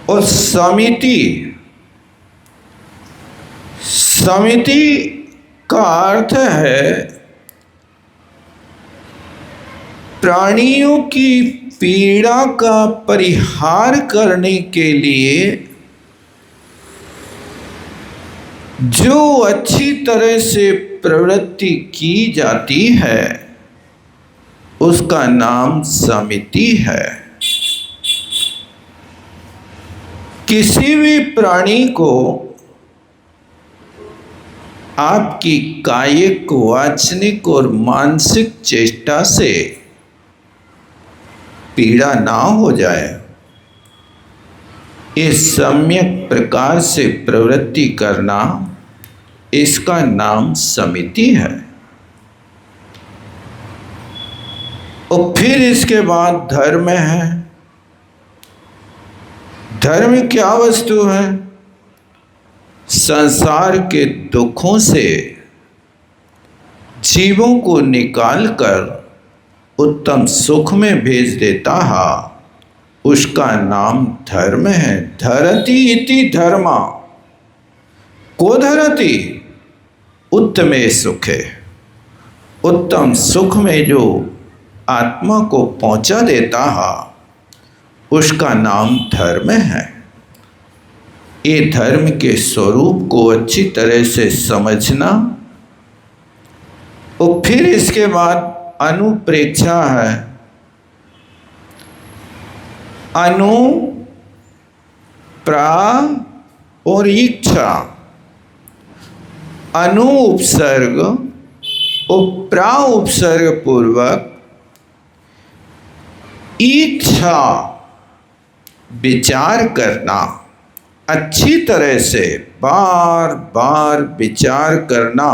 और समिति का अर्थ है प्राणियों की पीड़ा का परिहार करने के लिए जो अच्छी तरह से प्रवृत्ति की जाती है उसका नाम समिति है। किसी भी प्राणी को आपकी कायिक, वाचनिक और मानसिक चेष्टा से पीड़ा ना हो जाए, इस सम्यक प्रकार से प्रवृत्ति करना, इसका नाम समिति है। और फिर इसके बाद धर्म है। धर्म क्या वस्तु है? संसार के दुखों से जीवों को निकालकर उत्तम सुख में भेज देता है, उसका नाम धर्म है। धरति इति धर्मा, को धरति उत्तमे सुखे। उत्तम सुख में जो आत्मा को पहुंचा देता है उसका नाम धर्म है। ये धर्म के स्वरूप को अच्छी तरह से समझना। और फिर इसके बाद अनुप्रेक्षा है। अनु, प्रा और इच्छा। अनु उपसर्ग और प्रा उपसर्ग पूर्वक इच्छा विचार करना, अच्छी तरह से बार बार विचार करना,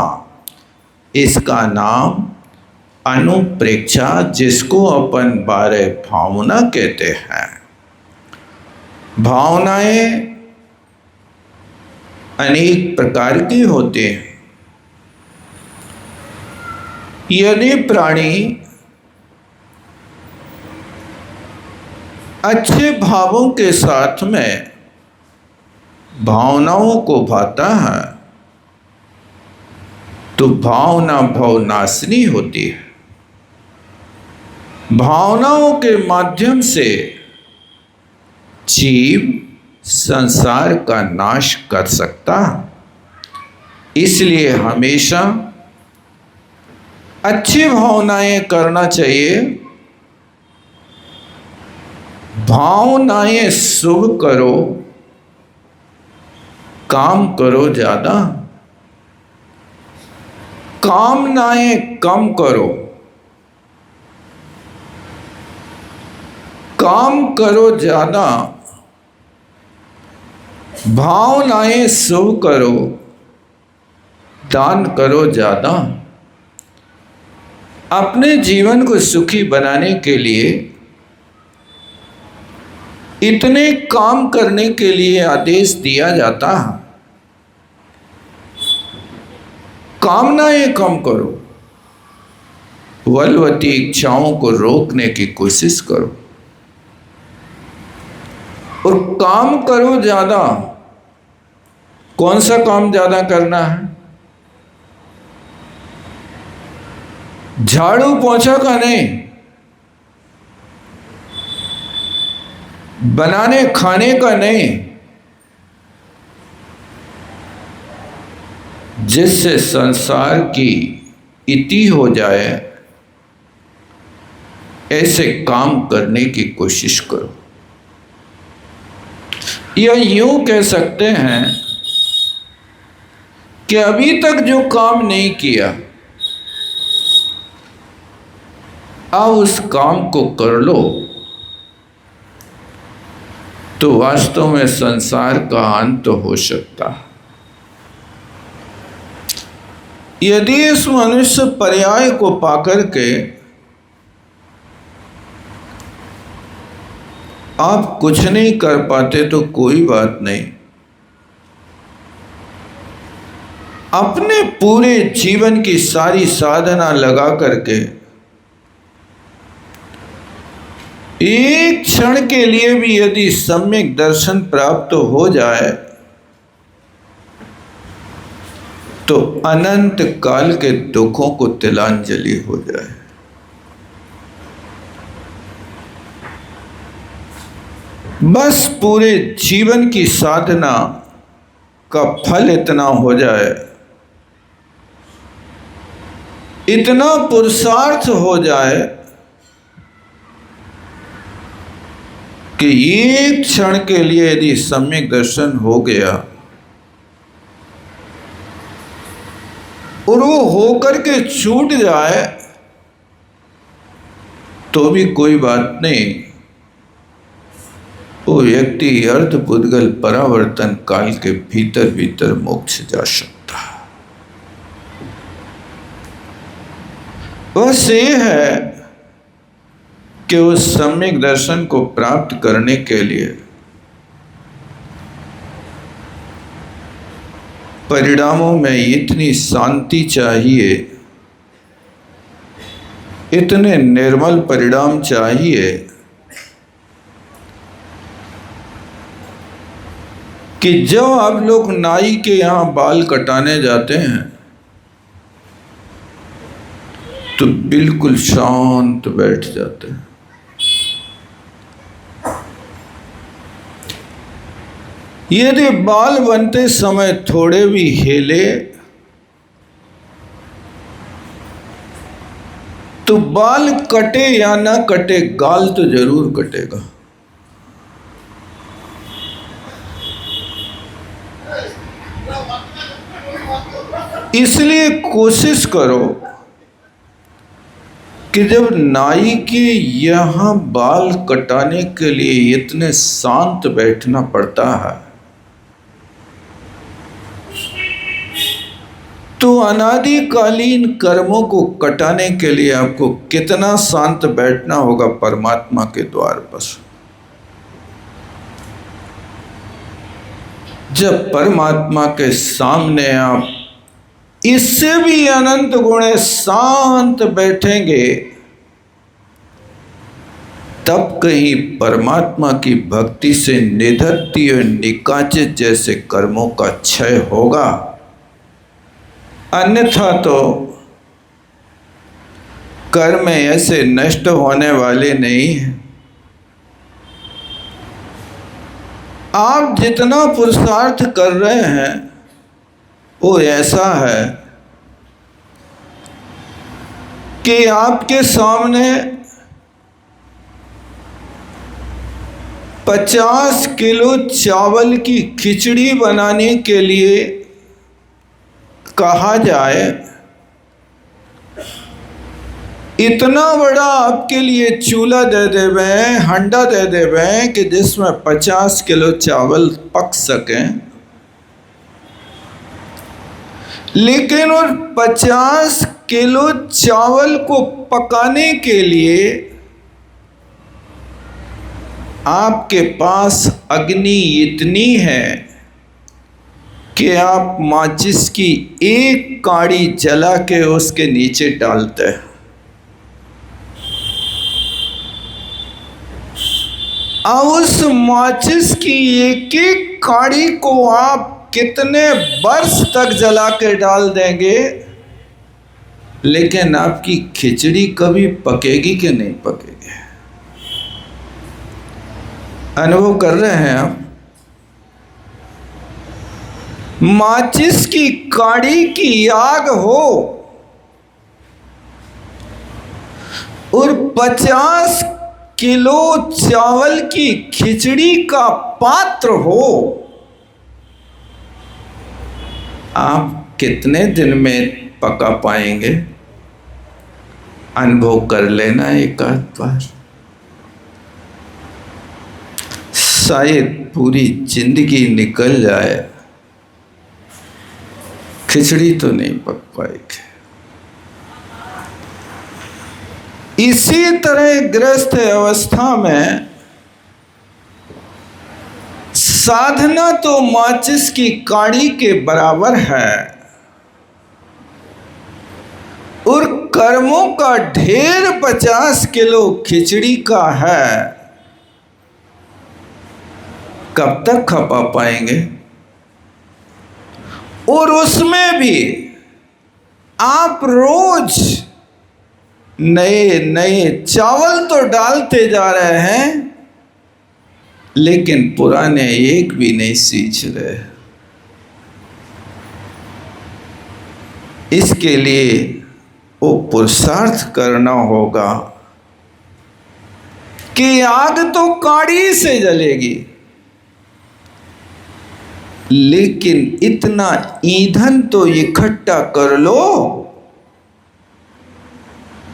इसका नाम अनुप्रेक्षा, जिसको अपन 12 भावना कहते हैं। भावनाएं अनेक प्रकार की होती हैं। यदि प्राणी अच्छे भावों के साथ में भावनाओं को भाता है तो भावना भवनाशिनी होती है। भावनाओं के माध्यम से जीव संसार का नाश कर सकता है। इसलिए हमेशा अच्छी भावनाएं करना चाहिए। भावनाएं शुभ करो, काम करो ज्यादा, कामनाएं कम करो, काम करो ज्यादा, भावनाएं शुभ करो, दान करो ज्यादा। अपने जीवन को सुखी बनाने के लिए इतने काम करने के लिए आदेश दिया जाता है। कामनाएं कम करो, बलवती इच्छाओं को रोकने की कोशिश करो और काम करो ज्यादा। कौन सा काम ज्यादा करना है? झाड़ू पोंछा का नहीं, बनाने खाने का नहीं, जिससे संसार की इति हो जाए, ऐसे काम करने की कोशिश करो। या यूं कह सकते हैं कि अभी तक जो काम नहीं किया, अब उस काम को कर लो तो वास्तव में संसार का अंत हो सकता है। यदि इस मनुष्य पर्याय को पाकर के आप कुछ नहीं कर पाते तो कोई बात नहीं। अपने पूरे जीवन की सारी साधना लगा करके एक क्षण के लिए भी यदि सम्यक दर्शन प्राप्त हो जाए तो अनंत काल के दुखों को तिलांजलि हो जाए। बस पूरे जीवन की साधना का फल इतना हो जाए, इतना पुरुषार्थ हो जाए कि एक क्षण के लिए यदि सम्यक दर्शन हो गया और वो होकर के छूट जाए तो भी कोई बात नहीं, वो व्यक्ति अर्धपुद्गल परावर्तन काल के भीतर भीतर मोक्ष जा सकता है। बस ये है कि उस सम्यक दर्शन को प्राप्त करने के लिए परिणामों में इतनी शांति चाहिए, इतने निर्मल परिणाम चाहिए कि जब आप लोग नाई के यहाँ बाल कटाने जाते हैं तो बिल्कुल शांत बैठ जाते हैं। यदि बाल बनते समय थोड़े भी हिले तो बाल कटे या ना कटे, गाल तो जरूर कटेगा। इसलिए कोशिश करो कि जब नाई के यहाँ बाल कटाने के लिए इतने शांत बैठना पड़ता है तो अनादिकालीन कर्मों को कटाने के लिए आपको कितना शांत बैठना होगा परमात्मा के द्वार पर। जब परमात्मा के सामने आप इससे भी अनंत गुणे शांत बैठेंगे तब कहीं परमात्मा की भक्ति से निधत्ती और निकाचित जैसे कर्मों का क्षय होगा, अन्यथा तो कर्म ऐसे नष्ट होने वाले नहीं हैं। आप जितना पुरुषार्थ कर रहे हैं वो ऐसा है कि आपके सामने 50 किलो चावल की खिचड़ी बनाने के लिए कहा जाए, इतना बड़ा आपके लिए चूल्हा दे देवे, हंडा दे देवे कि जिसमें 50 किलो चावल पक सकें, लेकिन उन 50 किलो चावल को पकाने के लिए आपके पास अग्नि इतनी है कि आप माचिस की एक काड़ी जला के उसके नीचे डालते हैं। अब उस माचिस की एक एक काड़ी को आप कितने वर्ष तक जला के डाल देंगे, लेकिन आपकी खिचड़ी कभी पकेगी कि नहीं पकेगी? अनुभव कर रहे हैं आप? माचिस की काड़ी की आग हो और 50 किलो चावल की खिचड़ी का पात्र हो, आप कितने दिन में पका पाएंगे? अनुभव कर लेना एक आध बार, शायद पूरी जिंदगी निकल जाए, खिचड़ी तो नहीं पक पाएगी। इसी तरह गृहस्थ अवस्था में साधना तो माचिस की काड़ी के बराबर है और कर्मों का ढेर 50 किलो खिचड़ी का है। कब तक खपा पाएंगे? और उसमें भी आप रोज नए नए चावल तो डालते जा रहे हैं, लेकिन पुराने एक भी नहीं सींच रहे। इसके लिए वो पुरुषार्थ करना होगा कि आग तो काड़ी से जलेगी, लेकिन इतना ईंधन तो इकट्ठा कर लो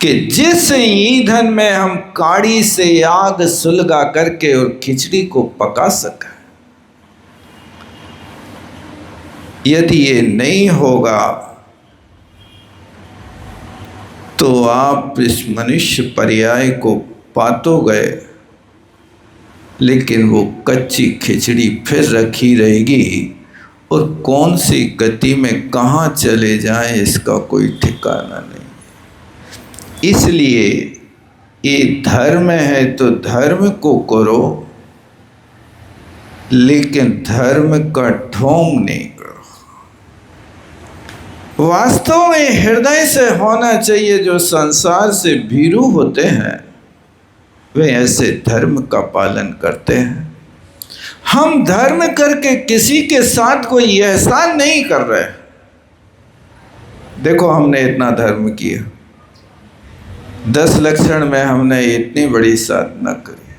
कि जिस ईंधन में हम काड़ी से आग सुलगा करके और खिचड़ी को पका सकें। यदि ये नहीं होगा तो आप इस मनुष्य पर्याय को पा तो गए, लेकिन वो कच्ची खिचड़ी फिर रखी रहेगी और कौन सी गति में कहाँ चले जाएं इसका कोई ठिकाना नहीं। इसलिए ये धर्म है तो धर्म को करो, लेकिन धर्म का ढोंग नहीं करो। वास्तव में हृदय से होना चाहिए। जो संसार से भीरू होते हैं वे ऐसे धर्म का पालन करते हैं। हम धर्म करके किसी के साथ कोई एहसान नहीं कर रहे। देखो हमने इतना धर्म किया, 10 लक्षण में हमने इतनी बड़ी साधना करी,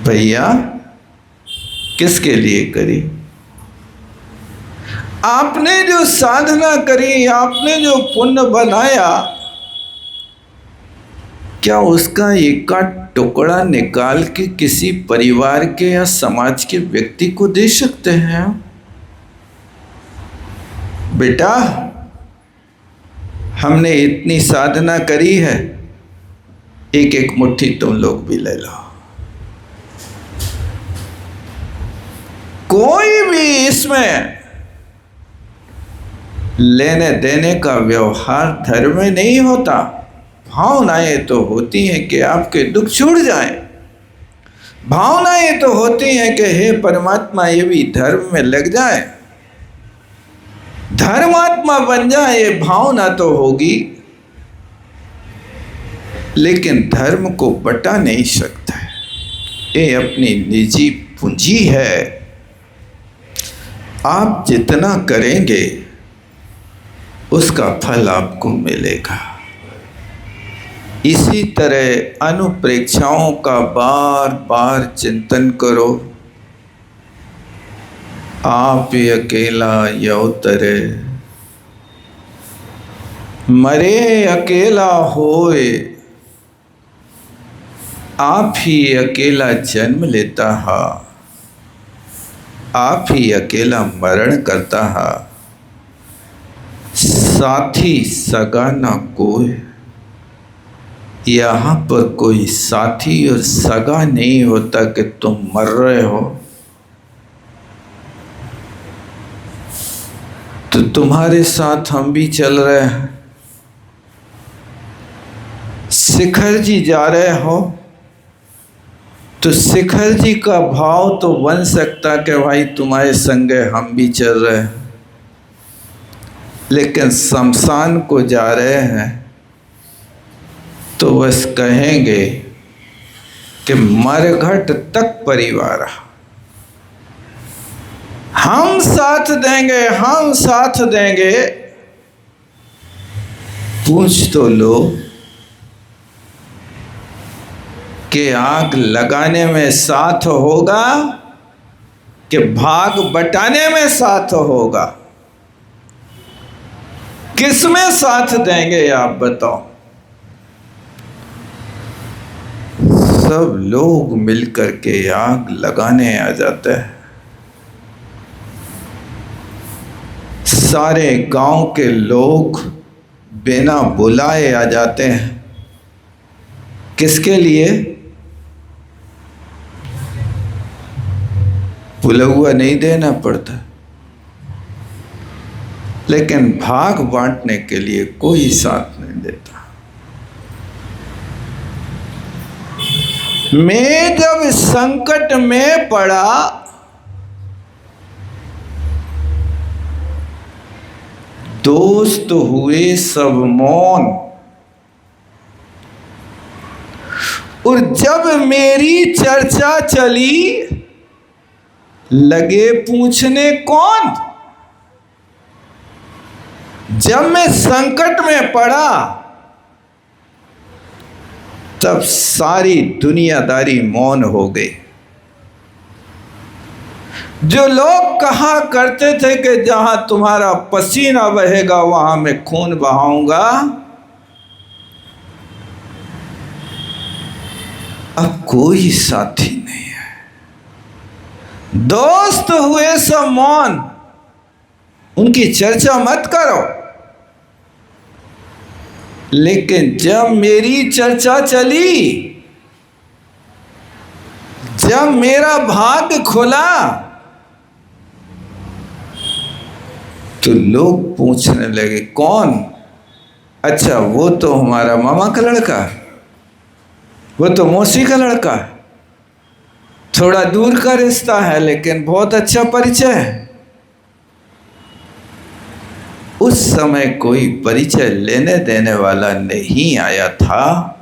भैया किसके लिए करी? आपने जो साधना करी, आपने जो पुण्य बनाया, क्या उसका एक टुकड़ा निकाल के किसी परिवार के या समाज के व्यक्ति को दे सकते हैं? बेटा हमने इतनी साधना करी है, एक एक मुट्ठी तुम लोग भी ले लो। कोई भी इसमें लेने देने का व्यवहार धर्म में नहीं होता। भावनाएं तो होती हैं कि आपके दुख छूट जाएं, भावनाएं तो होती हैं कि हे परमात्मा ये भी धर्म में लग जाए, धर्मात्मा बन जाए, ये भावना तो होगी, लेकिन धर्म को बटा नहीं सकता है। ये अपनी निजी पूंजी है। आप जितना करेंगे उसका फल आपको मिलेगा। इसी तरह अनुप्रेक्षाओं का बार बार चिंतन करो। आप ही अकेला यौतरे, मरे अकेला होए, आप ही अकेला जन्म लेता है, आप ही अकेला मरण करता है, साथी सगा ना कोई। यहाँ पर कोई साथी और सगा नहीं होता कि तुम मर रहे हो तो तुम्हारे साथ हम भी चल रहे हैं। शिखर जी जा रहे हो तो शिखर जी का भाव तो बन सकता कि भाई तुम्हारे संगे हम भी चल रहे हैं, लेकिन शमशान को जा रहे हैं तो बस कहेंगे कि मरघट तक परिवार, हम साथ देंगे, हम साथ देंगे। पूछ तो लो कि आग लगाने में साथ होगा कि भाग बटाने में साथ होगा? किसमें साथ देंगे आप बताओ? सब लोग मिलकर के आग लगाने आ जाते हैं। सारे गांव के लोग बिना बुलाए आ जाते हैं। किसके लिए? बुलौआ नहीं देना पड़ता, लेकिन भाग बांटने के लिए कोई साथ नहीं देता। मैं जब संकट में पड़ा दोस्त हुए सब मौन, और जब मेरी चर्चा चली लगे पूछने कौन। जब मैं संकट में पड़ा तब सारी दुनियादारी मौन हो गई। जो लोग कहा करते थे कि जहां तुम्हारा पसीना बहेगा वहां मैं खून बहाऊंगा, अब कोई साथी नहीं है। दोस्त हुए सब मौन, उनकी चर्चा मत करो। लेकिन जब मेरी चर्चा चली, जब मेरा भाग्य खुला, तो लोग पूछने लगे कौन? अच्छा वो तो हमारा मामा का लड़का, वो तो मौसी का लड़का, थोड़ा दूर का रिश्ता है लेकिन बहुत अच्छा परिचय है। उस समय कोई परिचय लेने देने वाला नहीं आया था,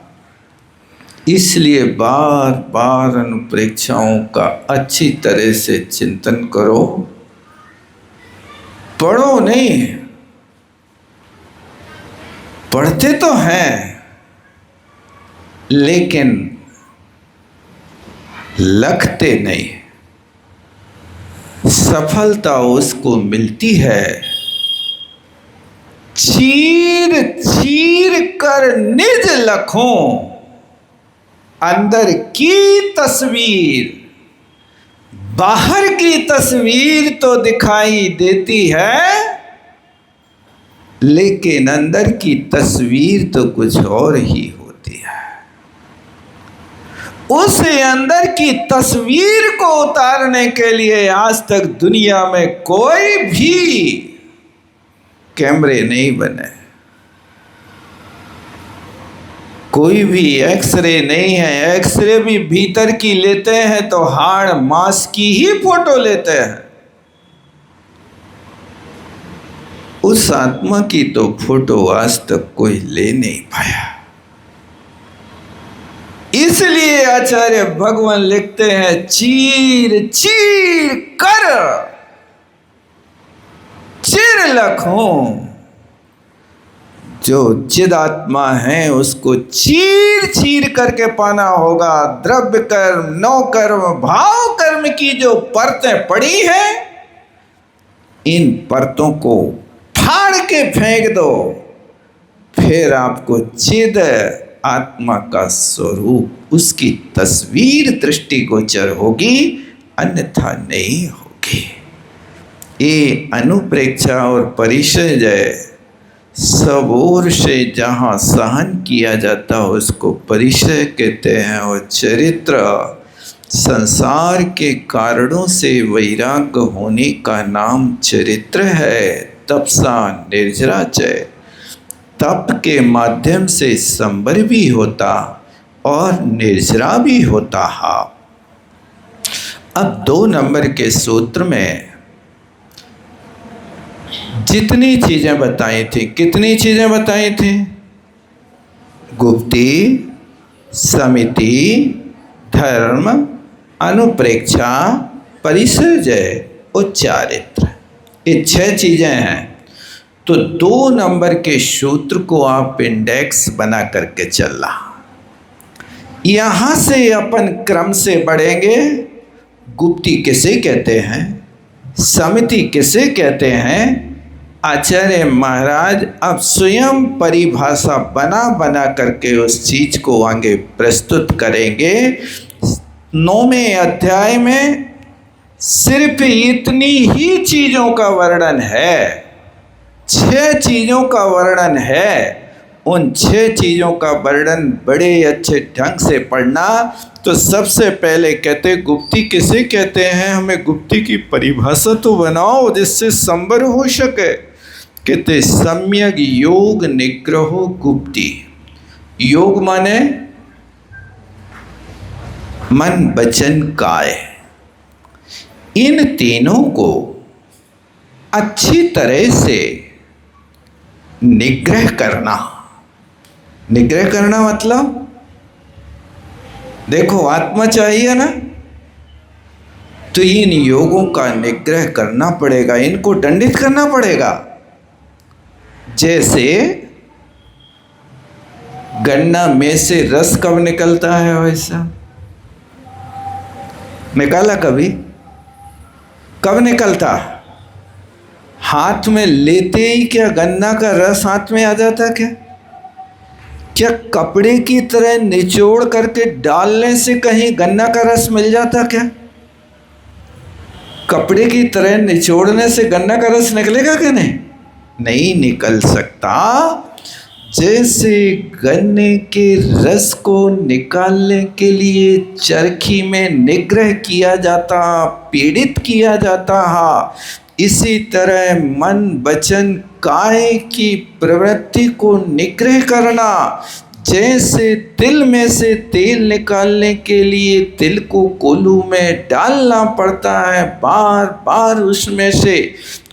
इसलिए बार बार अनुप्रेक्षाओं का अच्छी तरह से चिंतन करो। पढ़ो नहीं, पढ़ते तो हैं लेकिन लगते नहीं। सफलता उसको मिलती है चीर चीर कर निज लखों, अंदर की तस्वीर। बाहर की तस्वीर तो दिखाई देती है लेकिन अंदर की तस्वीर तो कुछ और ही होती है। उस अंदर की तस्वीर को उतारने के लिए आज तक दुनिया में कोई भी कैमरे नहीं बने, कोई भी एक्सरे नहीं है। एक्सरे भी भीतर की लेते हैं तो हाड़ मांस की ही फोटो लेते हैं। उस आत्मा की तो फोटो आज तक कोई ले नहीं पाया। इसलिए आचार्य भगवान लिखते हैं चीर चीर कर चिर लखों। जो चिदात्मा है उसको चीर चीर करके पाना होगा। द्रव्य कर्म, नौ कर्म, भाव कर्म की जो परतें पड़ी हैं, इन परतों को फाड़ के फेंक दो, फिर आपको चिद आत्मा का स्वरूप, उसकी तस्वीर दृष्टिगोचर होगी, अन्यथा नहीं होगी। ये अनुप्रेक्षा और परिचय सब ओर से जहाँ सहन किया जाता है उसको परिचय कहते हैं। और चरित्र संसार के कारणों से वैराग्य होने का नाम चरित्र है। तपसा निर्जराचय, तप के माध्यम से संबर भी होता और निर्जरा भी होता है। अब 2 नंबर के सूत्र में जितनी चीजें बताई थी, कितनी चीजें बताई थी? गुप्ती, समिति, धर्म, अनुप्रेक्षा, परिसर्जय और चारित्र, ये 6 चीजें हैं। तो 2 नंबर के सूत्र को आप इंडेक्स बना करके चलना। यहां से अपन क्रम से बढ़ेंगे। गुप्ती किसे कहते हैं, समिति किसे कहते हैं, आचार्य महाराज अब स्वयं परिभाषा बना बना करके उस चीज को आगे प्रस्तुत करेंगे। 9वें अध्याय में सिर्फ इतनी ही चीजों का वर्णन है, 6 चीजों का वर्णन है। उन 6 चीजों का वर्णन बड़े अच्छे ढंग से पढ़ना। तो सबसे पहले कहते गुप्ती किसे कहते हैं, हमें गुप्ती की परिभाषा तो बनाओ जिससे संबर हो सके। कहते सम्यक योग निग्रहो गुप्ती। योग माने मन वचन काय, इन तीनों को अच्छी तरह से निग्रह करना। निग्रह करना मतलब देखो आत्मा चाहिए ना, तो इन योगों का निग्रह करना पड़ेगा, इनको दंडित करना पड़ेगा। जैसे गन्ना में से रस कब निकलता है, वैसा निकाला कभी? कब निकलता? हाथ में लेते ही क्या गन्ना का रस हाथ में आ जाता क्या? क्या कपड़े की तरह निचोड़ करके डालने से कहीं गन्ना का रस मिल जाता क्या? कपड़े की तरह निचोड़ने से गन्ना का रस निकलेगा क्या? नहीं निकल सकता। जैसे गन्ने के रस को निकालने के लिए चरखी में निग्रह किया जाता, पीड़ित किया जाता है, इसी तरह मन वचन काय की प्रवृत्ति को निग्रह करना। जैसे तिल में से तेल निकालने के लिए तिल को कोल्हू में डालना पड़ता है, बार बार उसमें से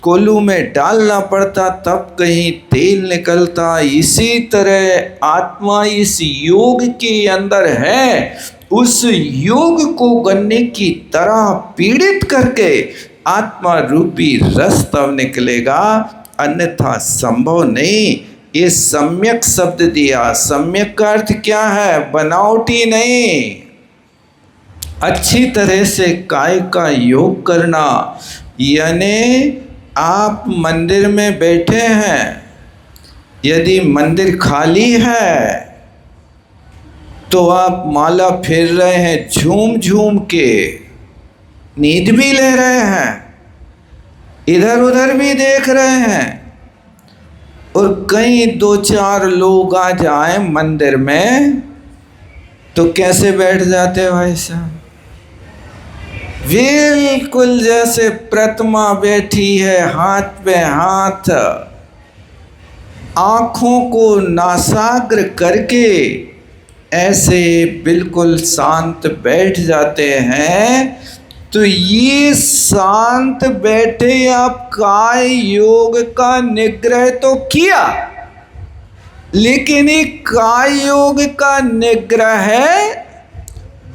कोल्हू में डालना पड़ता, तब कहीं तेल निकलता। इसी तरह आत्मा इस योग के अंदर है, उस योग को गन्ने की तरह पीड़ित करके आत्मा रूपी रस तब निकलेगा, अन्यथा संभव नहीं। ये सम्यक शब्द दिया। सम्यक का अर्थ क्या है? बनावटी नहीं, अच्छी तरह से काय का योग करना। यानी आप मंदिर में बैठे हैं, यदि मंदिर खाली है तो आप माला फेर रहे हैं, झूम झूम के नींद भी ले रहे हैं, इधर उधर भी देख रहे हैं, और कहीं दो चार लोग आ जाए मंदिर में तो कैसे बैठ जाते हैं भाई साहब? बिल्कुल जैसे प्रतिमा बैठी है, हाथ पे हाथ, आँखों को नासाग्र करके ऐसे बिल्कुल शांत बैठ जाते हैं। तो ये शांत बैठे आप काय योग का निग्रह तो किया, लेकिन ये काय योग का निग्रह है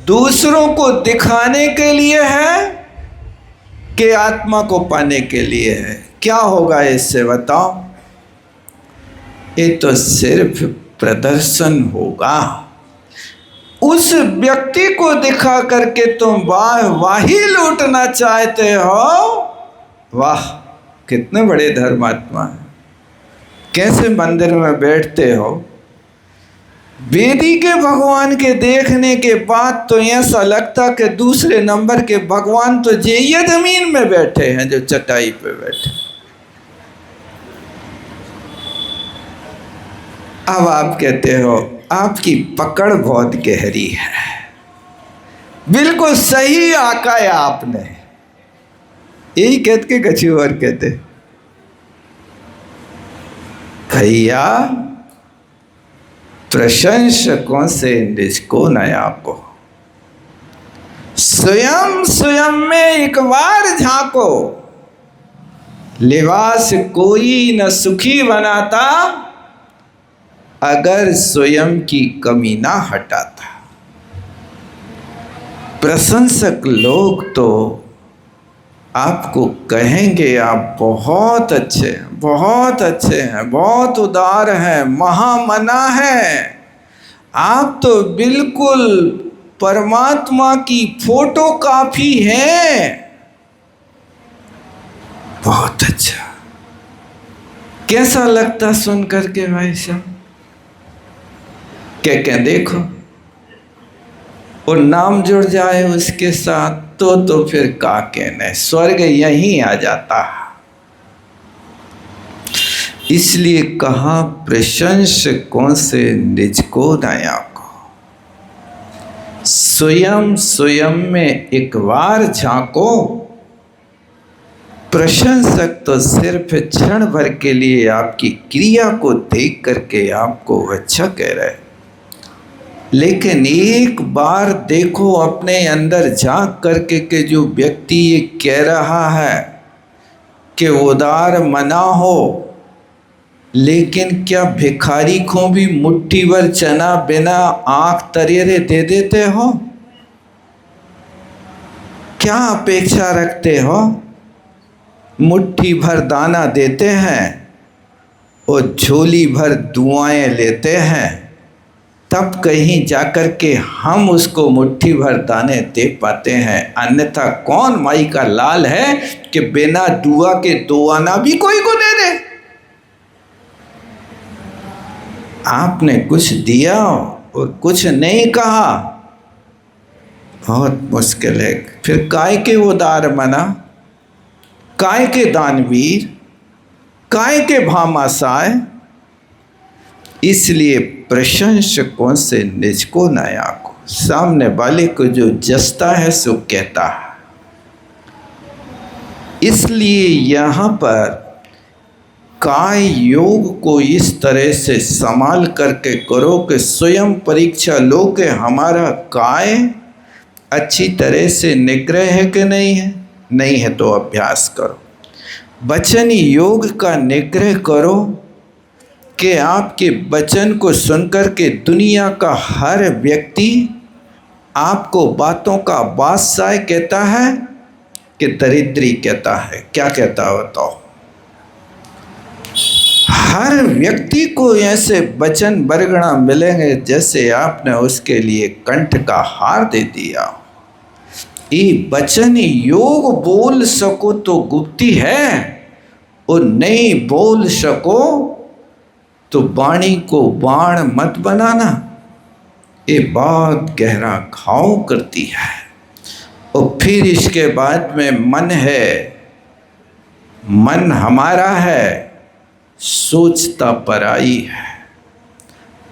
दूसरों को दिखाने के लिए है कि आत्मा को पाने के लिए है? क्या होगा इससे बताओ? ये तो सिर्फ प्रदर्शन होगा। उस व्यक्ति को दिखा करके तुम वाही लूटना चाहते हो। वाह, कितने बड़े धर्मात्मा हैं। कैसे मंदिर में बैठते हो, वेदी के भगवान के देखने के बाद तो ऐसा लगता कि दूसरे नंबर के भगवान तो ये जमीन में बैठे हैं जो चटाई पे बैठे। अब आप कहते हो आपकी पकड़ बहुत गहरी है, बिल्कुल सही आका है आपने, यही कहते के कछुआर कहते भैया प्रशंसकों से निजको नया को, स्वयं स्वयं में एक बार झांको, लिबास कोई न सुखी बनाता अगर स्वयं की कमी ना हटाता। प्रशंसक लोग तो आपको कहेंगे आप बहुत अच्छे हैं, बहुत अच्छे हैं, बहुत उदार हैं, महामना हैं, आप तो बिल्कुल परमात्मा की फोटो कॉपी हैं, बहुत अच्छा। कैसा लगता सुन करके भाई साहब? क्या देखो, और नाम जुड़ जाए उसके साथ तो फिर का कहने, स्वर्ग यहीं आ जाता। इसलिए कहा प्रशंसकों से निजको नया को, स्वयं स्वयं में एक बार झांको। प्रशंसक तो सिर्फ क्षण भर के लिए आपकी क्रिया को देख करके आपको अच्छा कह रहे हैं, लेकिन एक बार देखो अपने अंदर झांक करके कि जो व्यक्ति ये कह रहा है कि उदार मना हो, लेकिन क्या भिखारी को भी मुट्ठी भर चना बिना आंख तरेरे दे देते हो? क्या अपेक्षा रखते हो? मुट्ठी भर दाना देते हैं और झोली भर दुआएं लेते हैं, तब कहीं जाकर के हम उसको मुट्ठी भर दाने दे पाते हैं। अन्यथा कौन माई का लाल है कि बिना दुआ के दो आना भी कोई को दे दे? आपने कुछ दिया और कुछ नहीं कहा, बहुत मुश्किल है। फिर काय के उदार मना, काय के दानवीर, काय के भामाशाय। इसलिए प्रशंसकों से निज को न आको। सामने वाले को जो जसता है सो कहता है। इसलिए यहाँ पर काय योग को इस तरह से संभाल करके करो कि स्वयं परीक्षा लो कि हमारा काय अच्छी तरह से निग्रह है कि नहीं है। नहीं है तो अभ्यास करो। वचन योग का निग्रह करो कि आपके वचन को सुनकर के दुनिया का हर व्यक्ति आपको बातों का बादशाह कहता है कि दरिद्री कहता है। क्या कहता है बताओ? हर व्यक्ति को ऐसे वचन बरगड़ा मिलेंगे जैसे आपने उसके लिए कंठ का हार दे दिया। ये वचन योग बोल सको तो गुप्ती है, और नहीं बोल सको तो वाणी को बाण मत बनाना। ये बहुत गहरा घाव करती है। और फिर इसके बाद में मन है, मन हमारा है, सोचता पराई है।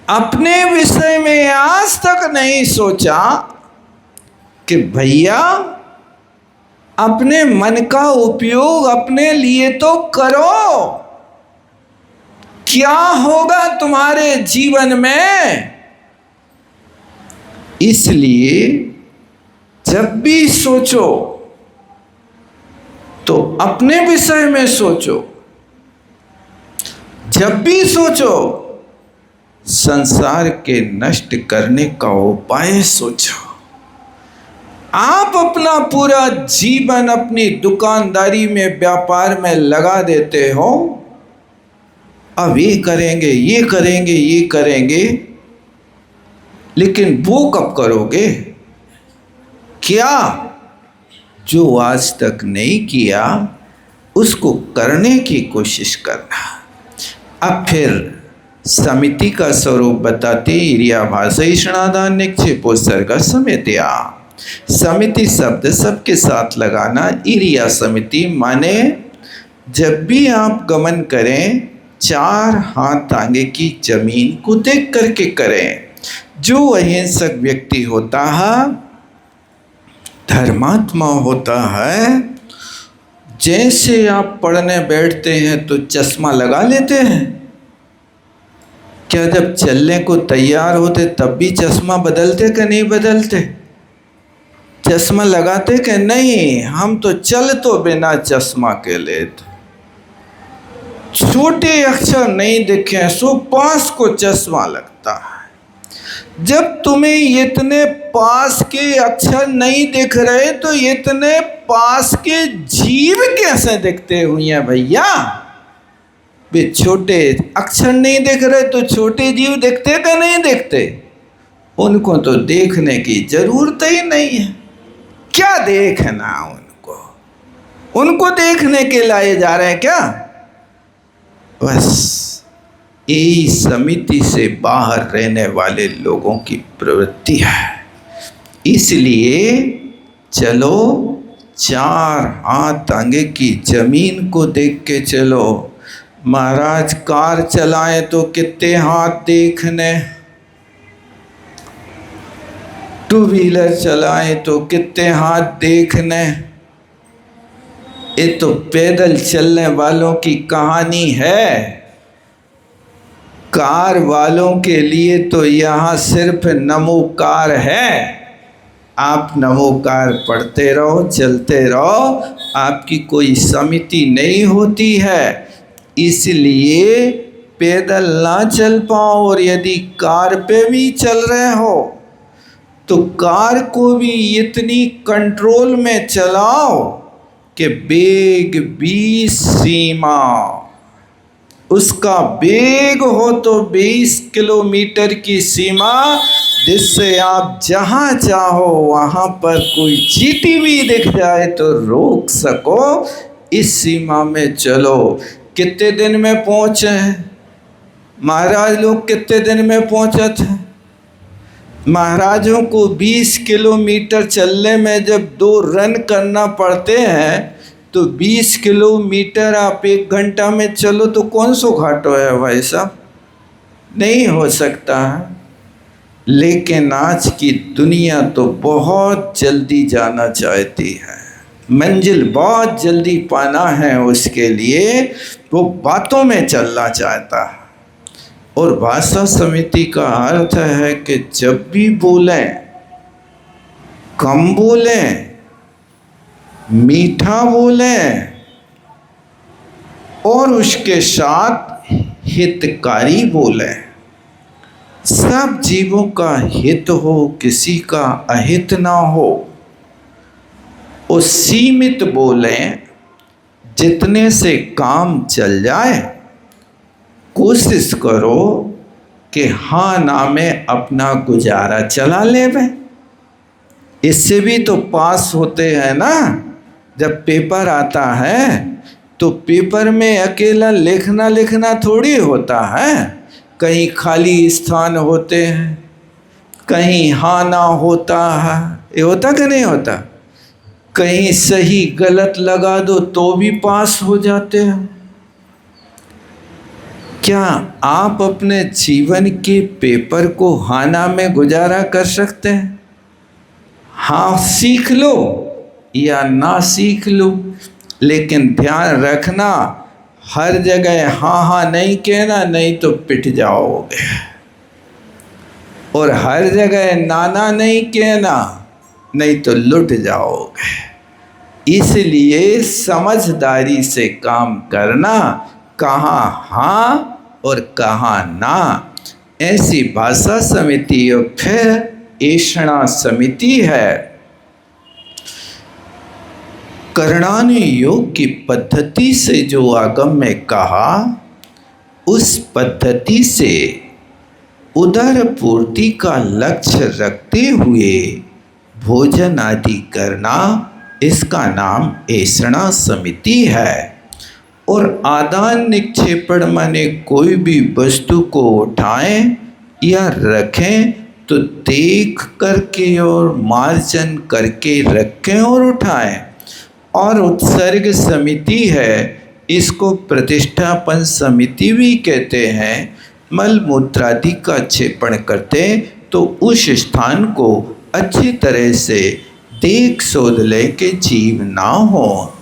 अपने विषय में आज तक नहीं सोचा कि भैया अपने मन का उपयोग अपने लिए तो करो। क्या होगा तुम्हारे जीवन में? इसलिए जब भी सोचो तो अपने विषय में सोचो। जब भी सोचो संसार के नष्ट करने का उपाय सोचो। आप अपना पूरा जीवन अपनी दुकानदारी में, व्यापार में लगा देते हो। अब ये करेंगे, ये करेंगे, ये करेंगे, लेकिन वो कब करोगे? क्या जो आज तक नहीं किया उसको करने की कोशिश करना। अब फिर समिति का स्वरूप बताते इरिया भाषा ईषणादान निक्षेपो सर्ग समितिया। समिति शब्द सबके साथ लगाना। इरिया समिति माने जब भी आप गमन करें 4 हाथ आगे की जमीन को देख करके करें। जो अहिंसक व्यक्ति होता है, धर्मात्मा होता है, जैसे आप पढ़ने बैठते हैं तो चश्मा लगा लेते हैं। क्या जब चलने को तैयार होते तब भी चश्मा बदलते कि नहीं बदलते? चश्मा लगाते कि नहीं? हम तो चल तो बिना चश्मा के लेते। छोटे अक्षर नहीं दिखे सो पास को चश्मा लगता है। जब तुम्हें इतने पास के अक्षर नहीं दिख रहे तो इतने पास के जीव कैसे दिखते हुए हैं भैया? वे छोटे अक्षर नहीं दिख रहे तो छोटे जीव दिखते कि नहीं दिखते? उनको तो देखने की जरूरत ही नहीं है। क्या देखना उनको? उनको देखने के लाए जा रहे हैं क्या? बस यही समिति से बाहर रहने वाले लोगों की प्रवृत्ति है। इसलिए चलो 4 हाथ आगे की जमीन को देख के चलो। महाराज कार चलाएं तो कितने हाथ देखने, 2 व्हीलर चलाएं तो कितने हाथ देखने। ये तो पैदल चलने वालों की कहानी है। कार वालों के लिए तो यहाँ सिर्फ नमोकार है। आप नमोकार पढ़ते रहो, चलते रहो, आपकी कोई समिति नहीं होती है, इसलिए पैदल ना चल पाओ। और यदि कार पे भी चल रहे हो तो कार को भी इतनी कंट्रोल में चलाओ कि वेग भी सीमा, उसका वेग हो तो 20 किलोमीटर की सीमा, जिससे आप जहाँ चाहो वहाँ पर कोई चींटी भी दिख जाए तो रोक सको, इस सीमा में चलो। कितने दिन में पहुँचे हैं महाराज लोग? कितने दिन में पहुँचे थे महाराजों को? 20 किलोमीटर चलने में जब 2 रन करना पड़ते हैं तो 20 किलोमीटर आप 1 घंटा में चलो तो कौन सो घाटो है भाई साहब? नहीं हो सकता है। लेकिन आज की दुनिया तो बहुत जल्दी जाना चाहती है, मंजिल बहुत जल्दी पाना है, उसके लिए वो बातों में चलना चाहता है। और भाषा समिति का अर्थ है कि जब भी बोलें कम बोलें, मीठा बोलें और उसके साथ हितकारी बोलें। सब जीवों का हित हो, किसी का अहित ना हो। और सीमित बोलें, जितने से काम चल जाए। कोशिश करो कि हाँ ना में अपना गुजारा चला लेवे। इससे भी तो पास होते हैं ना। जब पेपर आता है तो पेपर में अकेला लिखना थोड़ी होता है, कहीं खाली स्थान होते हैं, कहीं हाँ ना होता है। ये होता कि नहीं होता? कहीं सही गलत लगा दो तो भी पास हो जाते हैं। क्या आप अपने जीवन के पेपर को हाना में गुजारा कर सकते हैं? हाँ सीख लो या ना सीख लो, लेकिन ध्यान रखना हर जगह हाँ हाँ नहीं कहना, नहीं तो पिट जाओगे। और हर जगह नाना नहीं कहना, नहीं तो लुट जाओगे। इसलिए समझदारी से काम करना, कहाँ हाँ और कहाँ ना। ऐसी भाषा समिति और फिर ऐषणा समिति है। करणानि योग की पद्धति से जो आगम में कहा, उस पद्धति से उदर पूर्ति का लक्ष्य रखते हुए भोजन आदि करना, इसका नाम ऐषणा समिति है। और आदान निक्षेपण माने कोई भी वस्तु को उठाएं या रखें तो देख करके और मार्जन करके रखें और उठाएं। और उत्सर्ग समिति है, इसको प्रतिष्ठापन समिति भी कहते हैं। मल मूत्रादि का क्षेपण करते तो उस स्थान को अच्छी तरह से देख शोध ले के जीव ना हो।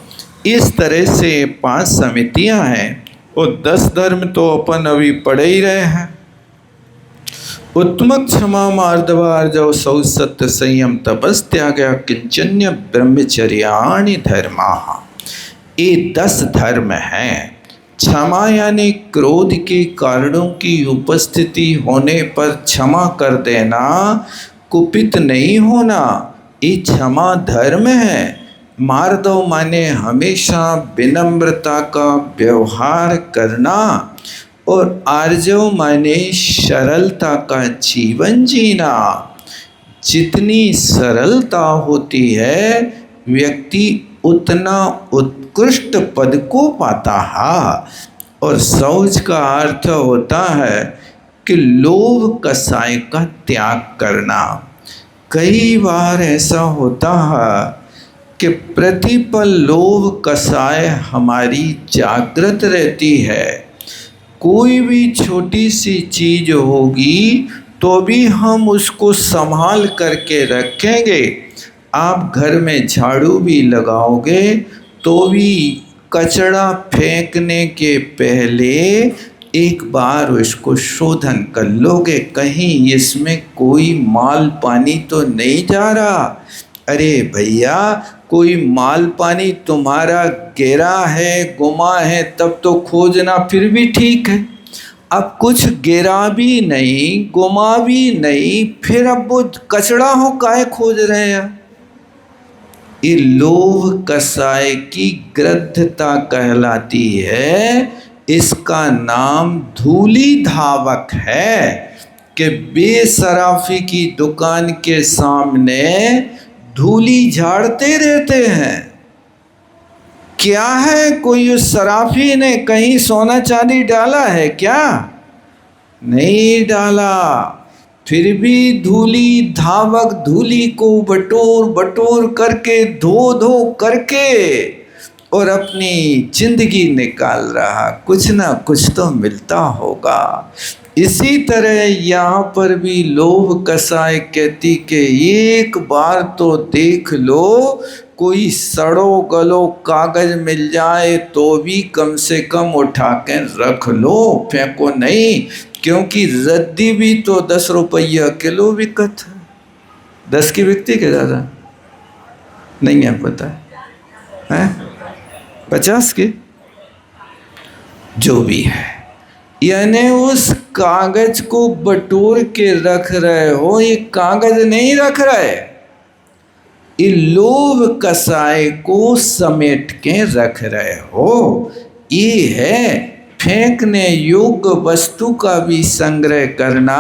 इस तरह से 5 समितियां हैं। और 10 धर्म तो अपन अभी पढ़े ही रहे हैं। उत्तम क्षमा मार्दवार्जव सौ सत्य संयम तपस्त्याग किंचन्य ब्रह्मचर्याणि धर्मा। ये 10 धर्म हैं। क्षमा यानी क्रोध के कारणों की उपस्थिति होने पर क्षमा कर देना, कुपित नहीं होना, ये क्षमा धर्म है। मार्दव माने हमेशा विनम्रता का व्यवहार करना। और आर्जव माने सरलता का जीवन जीना। जितनी सरलता होती है व्यक्ति उतना उत्कृष्ट पद को पाता है। और शौच का अर्थ होता है कि लोभ कसाय का त्याग करना। कई बार ऐसा होता है कि प्रतिपल लोभ कसाय हमारी जागृत रहती है। कोई भी छोटी सी चीज होगी तो भी हम उसको संभाल करके रखेंगे। आप घर में झाड़ू भी लगाओगे तो भी कचरा फेंकने के पहले एक बार इसको शोधन कर लोगे, कहीं इसमें कोई माल पानी तो नहीं जा रहा। अरे भैया, कोई माल पानी तुम्हारा गिरा है, गुमा है, तब तो खोजना फिर भी ठीक है। अब कुछ गिरा भी नहीं, गुमा भी नहीं, फिर अब वो कचड़ा हो काहे खोज रहे हैं। ये लोभ कसाय की गृद्धता कहलाती है। इसका नाम धूली धावक है कि बेसराफी की दुकान के सामने धूली झाड़ते रहते हैं। क्या है, कोई उस सराफी ने कहीं सोना चांदी डाला है क्या? नहीं डाला, फिर भी धूली धावक धूली को बटोर बटोर करके, धो धो करके और अपनी जिंदगी निकाल रहा। कुछ ना कुछ तो मिलता होगा। इसी तरह यहाँ पर भी लोभ कसाय कहती कि एक बार तो देख लो, कोई सड़ो गलो कागज मिल जाए तो भी कम से कम उठा के रख लो, फेंको नहीं। क्योंकि रद्दी भी तो 10 रुपया किलो बिकत है। 10 की बिकती के ज़्यादा नहीं है, पता है 50 की, जो भी है। यानी उस कागज को बटोर के रख रहे हो, ये कागज नहीं रख रहे, ये लोभ कसाय को समेट के रख रहे हो। ये है फेंकने योग्य वस्तु का भी संग्रह करना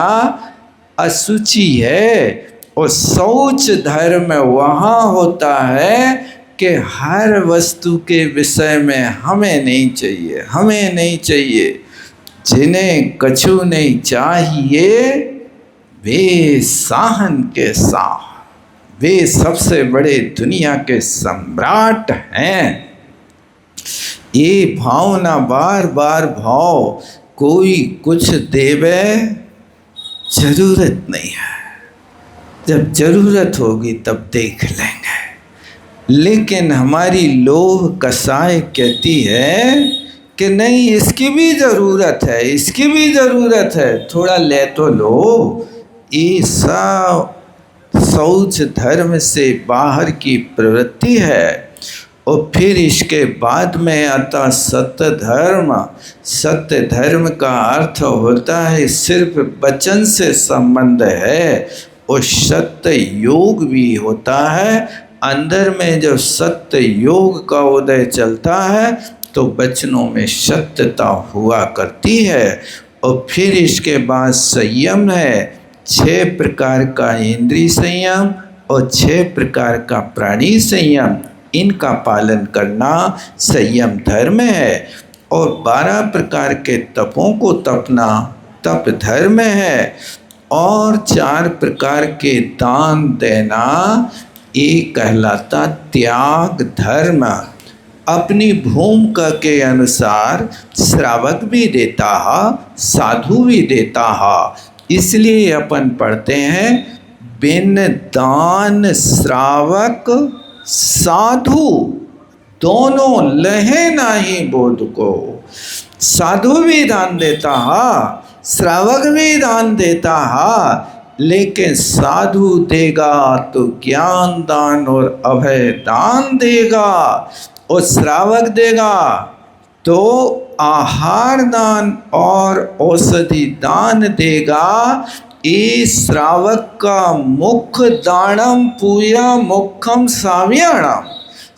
अशुचि है। और शौच धर्म वहाँ होता है कि हर वस्तु के विषय में हमें नहीं चाहिए, हमें नहीं चाहिए। जिन्हें कछु नहीं चाहिए वे साहन के साह, वे सबसे बड़े दुनिया के सम्राट हैं। ये भावना बार बार भाव, कोई कुछ देवे जरूरत नहीं है, जब जरूरत होगी तब देख लेंगे। लेकिन हमारी लोभ कसाय कहती है कि नहीं, इसकी भी ज़रूरत है, इसकी भी ज़रूरत है, थोड़ा ले तो लो। ये सब शौच धर्म से बाहर की प्रवृत्ति है। और फिर इसके बाद में आता सत्य धर्म। सत्य धर्म का अर्थ होता है सिर्फ वचन से संबंध है, और सत्य योग भी होता है। अंदर में जब सत्य योग का उदय चलता है तो वचनों में सत्यता हुआ करती है। और फिर इसके बाद संयम है, 6 प्रकार का इंद्रिय संयम और 6 प्रकार का प्राणी संयम, इनका पालन करना संयम धर्म है। और 12 प्रकार के तपों को तपना तप धर्म है। और 4 प्रकार के दान देना ये कहलाता त्याग धर्म। अपनी भूमिका के अनुसार श्रावक भी देता है, साधु भी देता है। इसलिए अपन पढ़ते हैं, बिन दान श्रावक साधु दोनों लहे नाही बोध को। साधु भी दान देता है, श्रावक भी दान देता है, लेकिन साधु देगा तो ज्ञान दान और अभय दान देगा, और श्रावक देगा तो आहार दान और औषधि दान देगा। ये श्रावक का मुख्य दानम पूजा मुख्यम साव्याणम।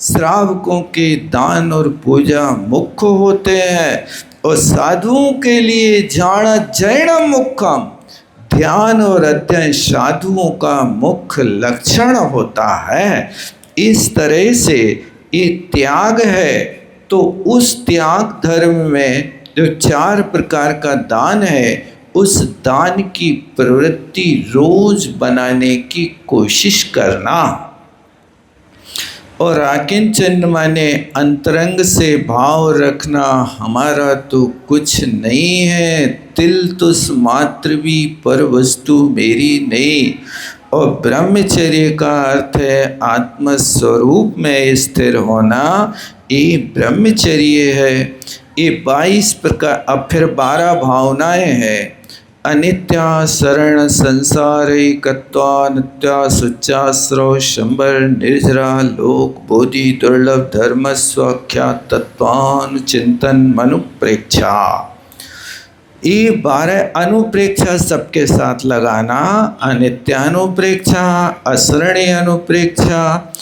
श्रावकों के दान और पूजा मुख्य होते हैं, और साधुओं के लिए जाना जैनम मुख्यम, ध्यान और अध्ययन साधुओं का मुख्य लक्षण होता है। इस तरह से ये त्याग है। तो उस त्याग धर्म में जो 4 प्रकार का दान है, उस दान की प्रवृत्ति रोज बनाने की कोशिश करना। और आकिंचन माने अंतरंग से भाव रखना, हमारा तो कुछ नहीं है, तिल तुस मात्र भी पर वस्तु मेरी नहीं। और ब्रह्मचर्य का अर्थ है आत्मस्वरूप में स्थिर होना, ये ब्रह्मचर्य है। ये 22 प्रकार। अब फिर 12 भावनाएं हैं। अनित्या शरण संसारिकत्वा नित्या सुचाश्रव शंबर निर्जरा लोक बोधि दुर्लभ धर्म स्वाख्यात तत्वान चिंतन मनुप्रेक्षा। ये 12 अनुप्रेक्षा सबके साथ लगाना। अनित्यानुप्रेक्षा, अशरणी अनुप्रेक्षा।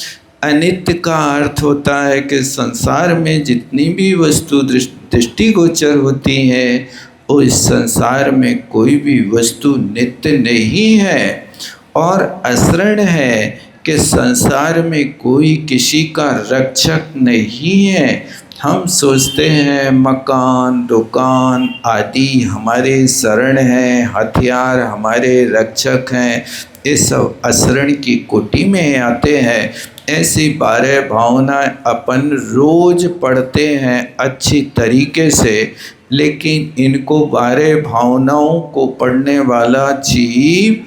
अनित्य का अर्थ होता है कि संसार में जितनी भी वस्तु दृष्टिगोचर होती है, और इस संसार में कोई भी वस्तु नित्य नहीं है। और अशरण है कि संसार में कोई किसी का रक्षक नहीं है। हम सोचते हैं मकान दुकान आदि हमारे शरण हैं, हथियार हमारे रक्षक हैं, ये सब अशरण की कोटि में आते हैं। ऐसी 12 भावनाएं अपन रोज पढ़ते हैं अच्छी तरीके से, लेकिन इनको 12 भावनाओं को पढ़ने वाला जीव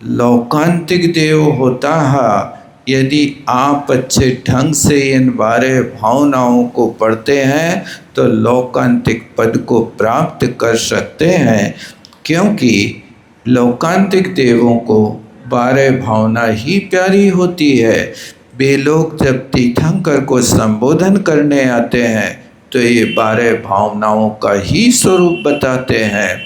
लौकांतिक देव होता है। यदि आप अच्छे ढंग से इन 12 भावनाओं को पढ़ते हैं तो लौकांतिक पद को प्राप्त कर सकते हैं, क्योंकि लौकांतिक देवों को 12 भावना ही प्यारी होती है। वे लोग जब तीर्थंकर को संबोधन करने आते हैं तो ये 12 भावनाओं का ही स्वरूप बताते हैं।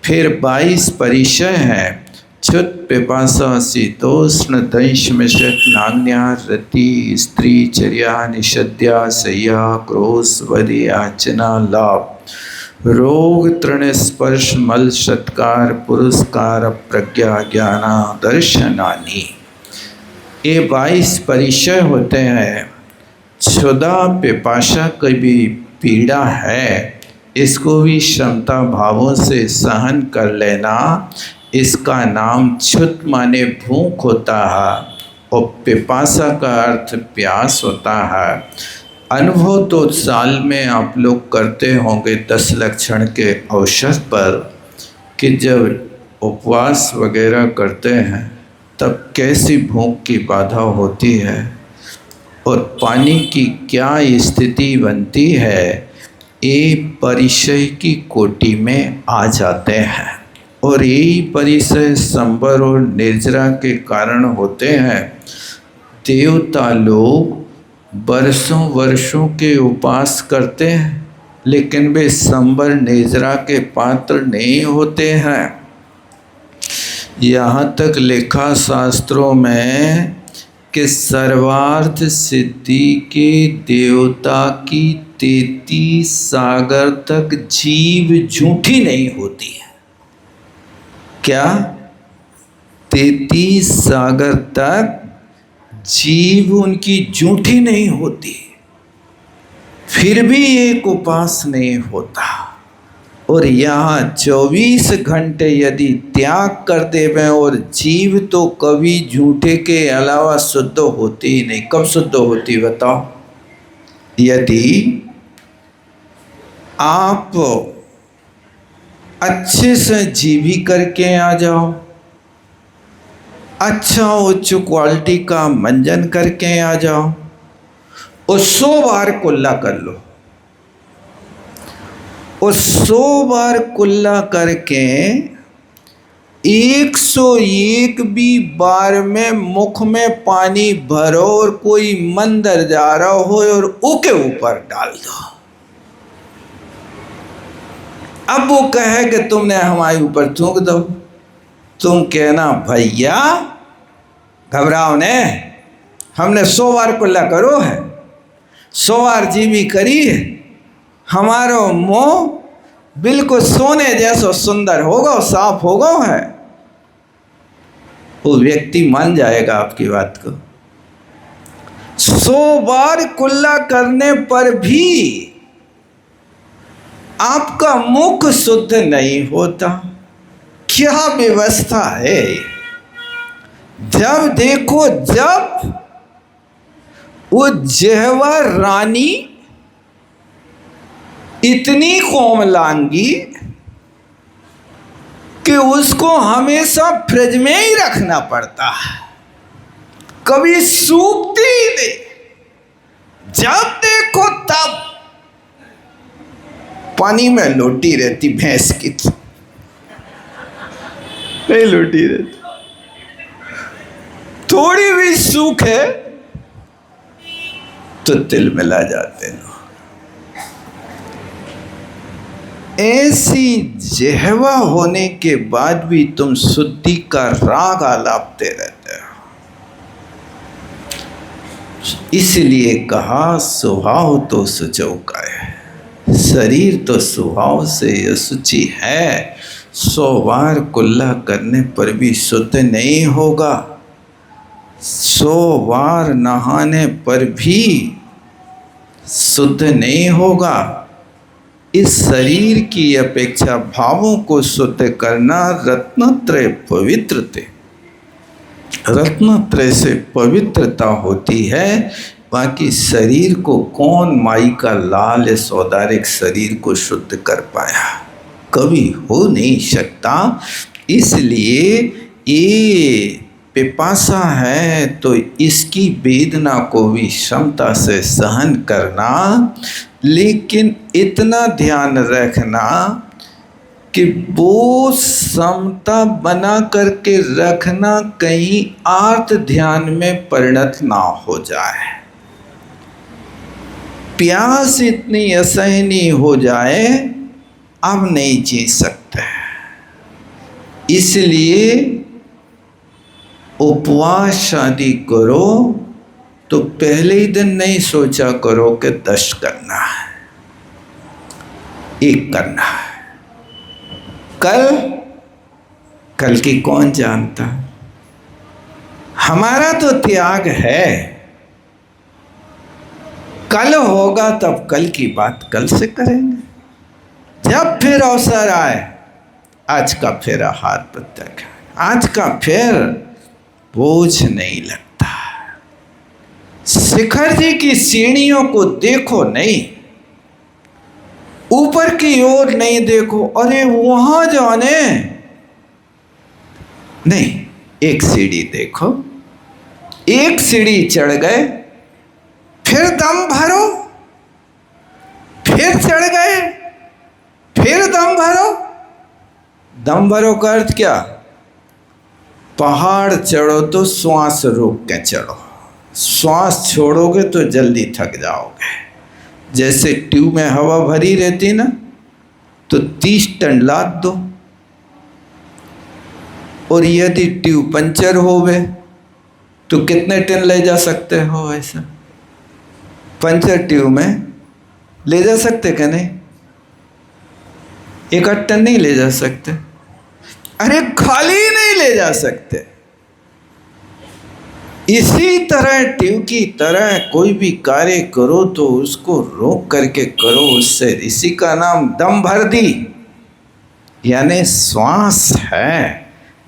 फिर 22 परिचय हैं। च्युत पिपासा शीतोष्ण दैश मिश्रित नान्या रति स्त्री चर्या निषद्या सय्या क्रोश वधि याचना लाभ रोग तृण स्पर्श मल सत्कार पुरस्कार प्रज्ञा ज्ञाना दर्शनानि। ये 22 परिचय होते हैं। क्षुधा पिपासा की भी पीड़ा है, इसको भी क्षमता भावों से सहन कर लेना। इसका नाम क्षुत माने भूख होता है, और पिपासा का अर्थ प्यास होता है। अनुभव तो साल में आप लोग करते होंगे 10 लक्षण के अवसर पर, कि जब उपवास वगैरह करते हैं तब कैसी भूख की बाधा होती है और पानी की क्या स्थिति बनती है, ये परिचय की कोटि में आ जाते हैं। और यही परिचय संबर और निर्जरा के कारण होते हैं। देवता लोग वर्षों वर्षों के उपवास करते हैं, लेकिन वे संबर निर्जरा के पात्र नहीं होते हैं। यहाँ तक लिखा शास्त्रों में कि सर्वार्थ सिद्धि के देवता की 33 सागर तक जीव झूठी नहीं होती है। क्या? 33 सागर तक जीव उनकी झूठी नहीं होती, फिर भी एक उपास नहीं होता। और यहाँ 24 घंटे यदि त्याग कर देवें, और जीव तो कभी झूठे के अलावा शुद्ध होती ही नहीं। कब शुद्ध होती बताओ? यदि आप अच्छे से जीवी करके आ जाओ, अच्छा उच्च क्वालिटी का मंजन करके आ जाओ, और 100 बार कुल्ला कर लो, और 100 बार कुल्ला करके 101 भी बार में मुख में पानी भरो और कोई मंदिर जा रहा हो और उसके ऊपर डाल दो। अब वो कहे कि तुमने हमारे ऊपर थूक दो, तुम कहना भैया घबराओ ने, हमने 100 बार कुल्ला करो है, 100 बार जीवी करी है, हमारो मुंह बिल्कुल सोने जैसा सुंदर होगा, साफ होगा है। वो व्यक्ति मान जाएगा आपकी बात को। 100 बार कुल्ला करने पर भी आपका मुख शुद्ध नहीं होता। क्या व्यवस्था है! जब देखो जब वो जेहवा रानी इतनी कोमलांगी कि उसको हमेशा फ्रिज में ही रखना पड़ता है, कभी सूखती ही नहीं। जब देखो तब पानी में लोटी रहती भैंस की, नहीं लोटी रहती। थोड़ी भी सूख है तो तिल मिला जाते हैं। ऐसी जहवा होने के बाद भी तुम शुद्धि का राग आलापते रहते हो। इसलिए कहा स्वभाव तो शुचौ का है, शरीर तो स्वभाव से अशुचि है, 100 बार कुल्ला करने पर भी शुद्ध नहीं होगा, 100 बार नहाने पर भी शुद्ध नहीं होगा। इस शरीर की अपेक्षा भावों को शुद्ध करना रत्नत्रय पवित्र थे। रत्नत्रय से पवित्रता होती है, बाकी शरीर को कौन माई का लाल सौदारिक शरीर को शुद्ध कर पाया, कभी हो नहीं सकता। इसलिए ये पिपासा है तो इसकी वेदना को भी क्षमता से सहन करना, लेकिन इतना ध्यान रखना कि वो समता बना करके रखना कहीं आर्त ध्यान में परिणत ना हो जाए, प्यास इतनी असहनीय हो जाए अब नहीं जी सकते। इसलिए उपवास शादी करो तो पहले ही दिन नहीं सोचा करो कि 10 करना है, 1 करना है। कल की कौन जानता। हमारा तो त्याग है, कल होगा तब कल की बात कल से करेंगे, जब फिर अवसर आए। आज का फिर हाथ प्रत्यक्ष, आज का फिर बोझ नहीं लगता। शिखर जी की सीढ़ियों को देखो नहीं, ऊपर की ओर नहीं देखो, अरे वहां जाने नहीं, एक सीढ़ी देखो, एक सीढ़ी चढ़ गए, फिर दम भरो, फिर चढ़ गए, फिर दम भरो। दम भरो का अर्थ क्या? पहाड़ चढ़ो तो श्वास रोक के चढ़ो, श्वास छोड़ोगे तो जल्दी थक जाओगे। जैसे ट्यूब में हवा भरी रहती ना, तो 30 टन लाद दो, और यदि ट्यूब पंचर होवे तो कितने टन ले जा सकते हो? ऐसा पंचर ट्यूब में ले जा सकते क्या? नहीं, 1 टन नहीं ले जा सकते, अरे खाली नहीं ले जा सकते। इसी तरह ट्यूब की तरह कोई भी कार्य करो तो उसको रोक करके करो, उससे इसी का नाम दम भर दी, यानी श्वास है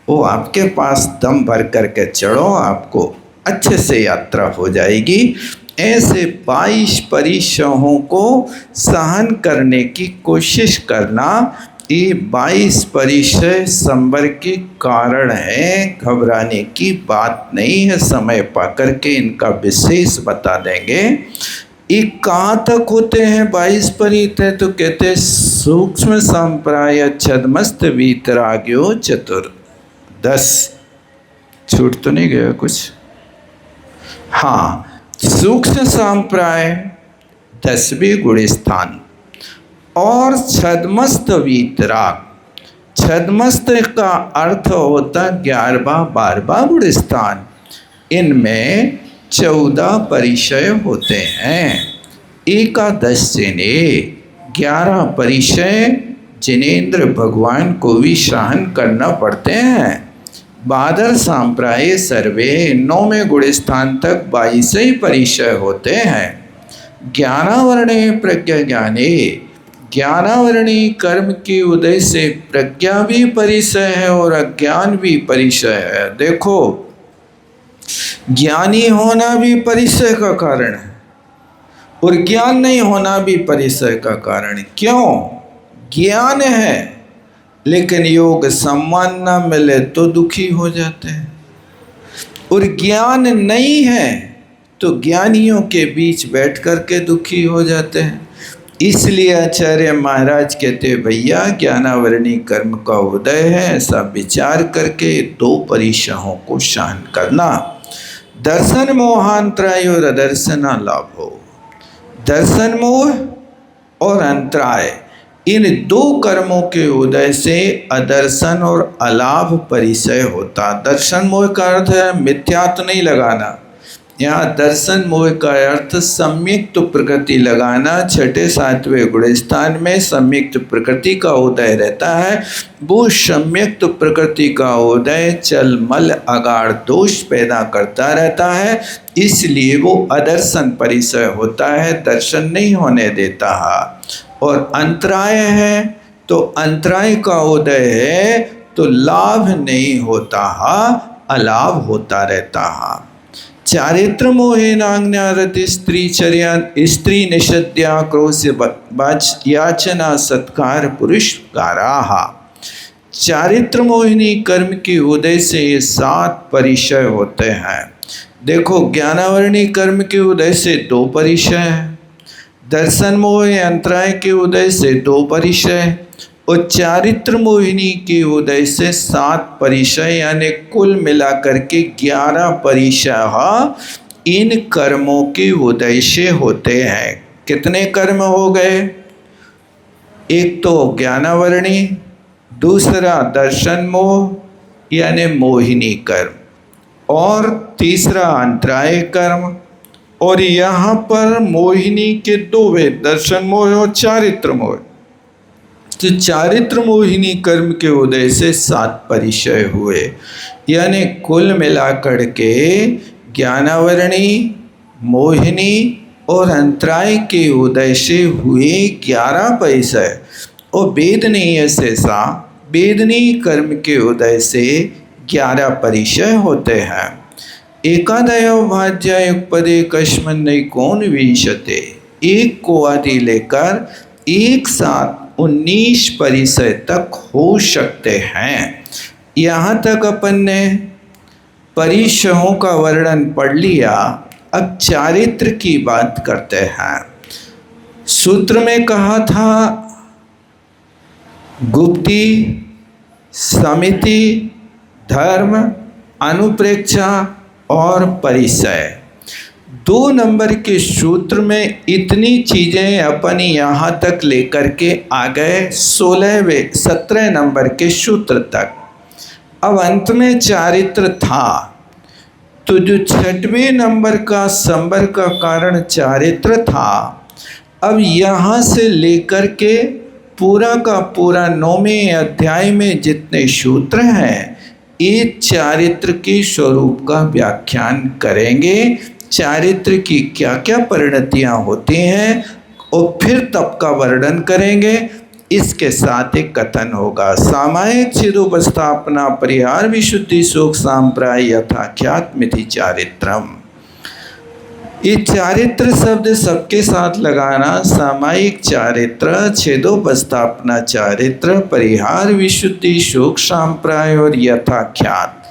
वो आपके पास दम भर करके चढ़ो, आपको अच्छे से यात्रा हो जाएगी। ऐसे 22 परिश्रमों को सहन करने की कोशिश करना, ये 22 परिचय संबर के कारण है, घबराने की बात नहीं है। समय पाकर के इनका विशेष बता देंगे। ये कहाँ तक होते हैं 22 परिचय? तो कहते हैं सूक्ष्म संप्राय छदमस्त वीतराग्यो चतुर 10। छूट तो नहीं गया कुछ? हाँ, सूक्ष्म संप्राय 10वें गुण स्थान और छदमस्त वीतराग। छदमस्त का अर्थ होता 11वां 12वां गुण स्थान। इनमें 14 परिचय होते हैं। एकादशी ने 11 परिचय जिनेंद्र भगवान को भी सहन करना पड़ते हैं। बादल सांप्राय सर्वे 9वें गुण स्थान तक 22 ही परिचय होते हैं। ज्ञानावरणे प्रज्ञा ज्ञाने, ज्ञानावरणी कर्म के उदय से प्रज्ञा भी परिचय है और अज्ञान भी परिचय है। देखो, ज्ञानी होना भी परिचय का कारण है और ज्ञान नहीं होना भी परिचय का कारण है। क्यों? ज्ञान है लेकिन योग सम्मान ना मिले तो दुखी हो जाते हैं, और ज्ञान नहीं है तो ज्ञानियों के बीच बैठ कर के दुखी हो जाते हैं। इसलिए आचार्य महाराज कहते भैया ज्ञानावरणी कर्म का उदय है, ऐसा विचार करके दो परिशहों को शांत करना। दर्शन मोहांतराय और अदर्शना लाभो। दर्शन मोह और अंतराय, इन दो कर्मों के उदय से अदर्शन और अलाभ परिचय होता। दर्शन मोह का अर्थ है मिथ्यात्व नहीं लगाना, यहाँ दर्शन मोह का अर्थ सम्यक्त प्रकृति लगाना। छठे सातवें गुण स्थान में सम्यक्त प्रकृति का उदय रहता है। वो सम्यक्त प्रकृति का उदय चल मल अगाढ़ दोष पैदा करता रहता है, इसलिए वो अदर्शन परिचय होता है, दर्शन नहीं होने देता है। और अंतराय है तो अंतराय का उदय है तो लाभ नहीं होता है, अलाभ होता रहता है। चारित्र मोहेनाज्ञारति स्त्रीचर्या स्त्री निषद्या क्रोध याचना सत्कार पुरुषकाराः। चारित्र मोहिनी कर्म के उदय से ये 7 परिचय होते हैं। देखो ज्ञानावरणी कर्म के उदय से 2 परिचय हैं, दर्शन मोह अंतराय के उदय से 2 परिचय और चारित्र मोहिनी के उदय से 7 परिचय, यानी कुल मिलाकर के 11 परिचय इन कर्मों के उदय से होते हैं। कितने कर्म हो गए? एक तो ज्ञानावरणी, दूसरा दर्शन मोह यानी मोहिनी कर्म, और तीसरा अंतराय कर्म। और यहाँ पर मोहिनी के 2 वे, दर्शन मोह और चारित्र मोह। तो चारित्र मोहिनी कर्म के उदय से 7 परिचय हुए, यानी कुल मिलाकर के ज्ञानावरणी, मोहिनी और अंतराय के उदय से हुए 11 परिचय। और वेदनीय है शेषा, वेदनीय कर्म के उदय से 11 परिचय होते हैं। एकादयो भाज्य पदे कस्मन्नय कौन विशते, एक को आदि लेकर एक साथ 19 परिचय तक हो सकते हैं। यहाँ तक अपन ने परिचयों का वर्णन पढ़ लिया। अब चारित्र की बात करते हैं। सूत्र में कहा था गुप्ती, समिति, धर्म, अनुप्रेक्षा और परिचय। 2 नंबर के सूत्र में इतनी चीज़ें अपन यहाँ तक लेकर के आ गए 17 नंबर के सूत्र तक। अब अंत में चारित्र था, तो जो 6वें नंबर का संबर का कारण चारित्र था, अब यहाँ से लेकर के पूरा का पूरा 9वें अध्याय में जितने सूत्र हैं, ये चारित्र के स्वरूप का व्याख्यान करेंगे। चारित्र की क्या क्या परिणतियाँ होती हैं और फिर तप का वर्णन करेंगे। इसके साथ एक कथन होगा, सामायिक चिदोपस्थापना परिहार विशुद्धि शोक सांप्राय यथाख्यात मिथि चारित्रम। ये चारित्र शब्द सबके साथ लगाना, सामायिक चारित्र, छेदोपस्थापना चारित्र, परिहार विशुद्धि शोक सांप्राय और यथाख्यात,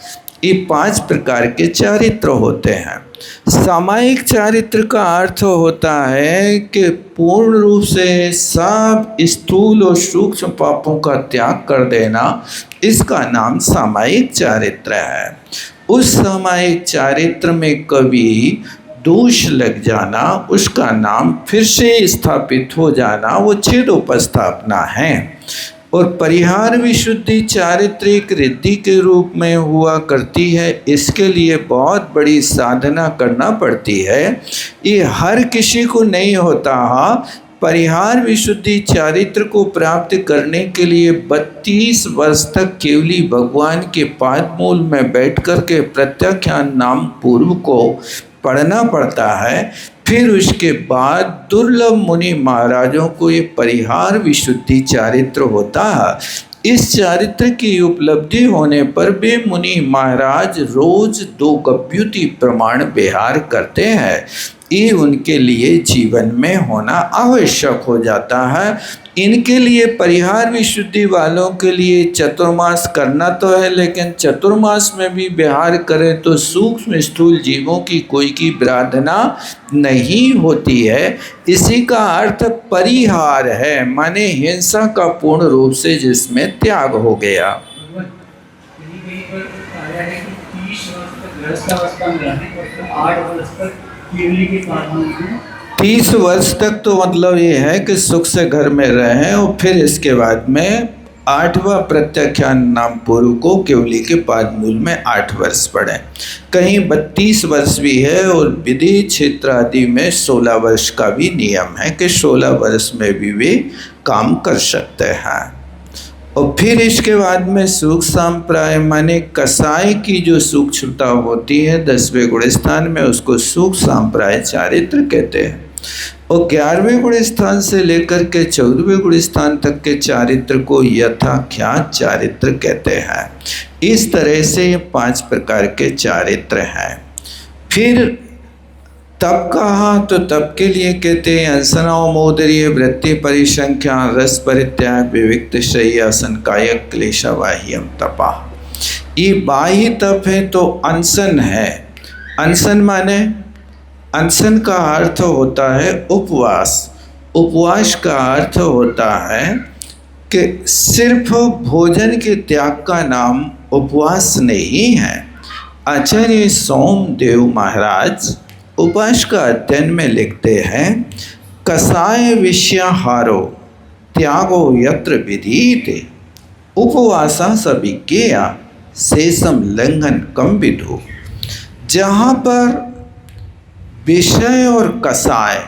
ये 5 प्रकार के चारित्र होते हैं। सामायिक चारित्र का अर्थ होता है कि पूर्ण रूप से सब स्थूल और सूक्ष्म पापों का त्याग कर देना, इसका नाम सामायिक चारित्र है। उस सामायिक चारित्र में कभी दोष लग जाना, उसका नाम फिर से स्थापित हो जाना, वो छेदोपस्थापना है। और परिहार विशुद्धि चारित्रिक रिद्धि के रूप में हुआ करती है। इसके लिए बहुत बड़ी साधना करना पड़ती है, ये हर किसी को नहीं होता। परिहार विशुद्धि चारित्र को प्राप्त करने के लिए 32 वर्ष तक केवली भगवान के पाद मूल में बैठ कर के प्रत्याख्यान नाम पूर्व को पढ़ना पड़ता है। फिर उसके बाद दुर्लभ मुनि महाराजों को ये परिहार विशुद्धि चारित्र होता है। इस चारित्र की उपलब्धि होने पर वे मुनि महाराज रोज 2 गभ्युति प्रमाण विहार करते हैं। ये उनके लिए जीवन में होना आवश्यक हो जाता है। इनके लिए परिहार विशुद्धि वालों के लिए चतुर्मास करना तो है, लेकिन चतुर्मास में भी विहार करें तो सूक्ष्म स्थूल जीवों की कोई की आराधना नहीं होती है। इसी का अर्थ परिहार है, माने हिंसा का पूर्ण रूप से जिसमें त्याग हो गया। 30 वर्ष तक तो मतलब ये है कि सुख से घर में रहें, और फिर इसके बाद में 8वां प्रत्याख्यान नाम पूर्व को केवली के पादमूल में 8 वर्ष पढ़ें। कहीं 32 वर्ष भी है, और विधि क्षेत्र आदि में 16 वर्ष का भी नियम है कि 16 वर्ष में भी वे काम कर सकते हैं। और फिर इसके बाद में सूक्ष्म संप्राय माने कसाई की जो सूक्ष्मता होती है 10वें गुण स्थान में, उसको सूक्ष्म संप्राय चारित्र कहते हैं। और 11वें गुण स्थान से लेकर के 14वें गुण स्थान तक के चारित्र को यथाख्यात चारित्र कहते हैं। इस तरह से 5 प्रकार के चारित्र हैं। फिर तप कहा तो तप के लिए कहते हैं अंसनाओ मोदरीय वृत्ति परिसंख्या रस परित्याग विविक्त शय्यासन कायक क्लेशवाह्यम तपा। ये बाह्य तप है तो अनशन है। अनशन माने, अनशन का अर्थ होता है उपवास। उपवास का अर्थ होता है कि सिर्फ भोजन के त्याग का नाम उपवास नहीं है। आचार्य सोमदेव महाराज उपवास का अध्ययन में लिखते हैं कसाय विषयाहारो त्यागो यत्र विधीते उपवासा सविज्ञेया शेषम लंघन कम विधु। जहाँ पर विषय और कसाय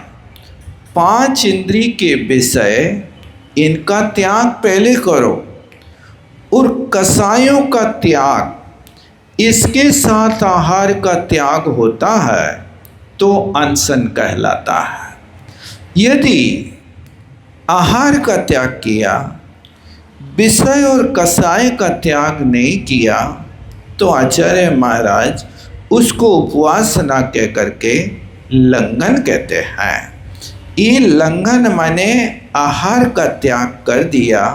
5 इंद्री के विषय, इनका त्याग पहले करो, और कसायों का त्याग इसके साथ आहार का त्याग होता है तो अनशन कहलाता है। यदि आहार का त्याग किया, विषय और कसाय का त्याग नहीं किया, तो आचार्य महाराज उसको उपवास ना कह करके लंघन कहते हैं। ये लंघन माने आहार का त्याग कर दिया,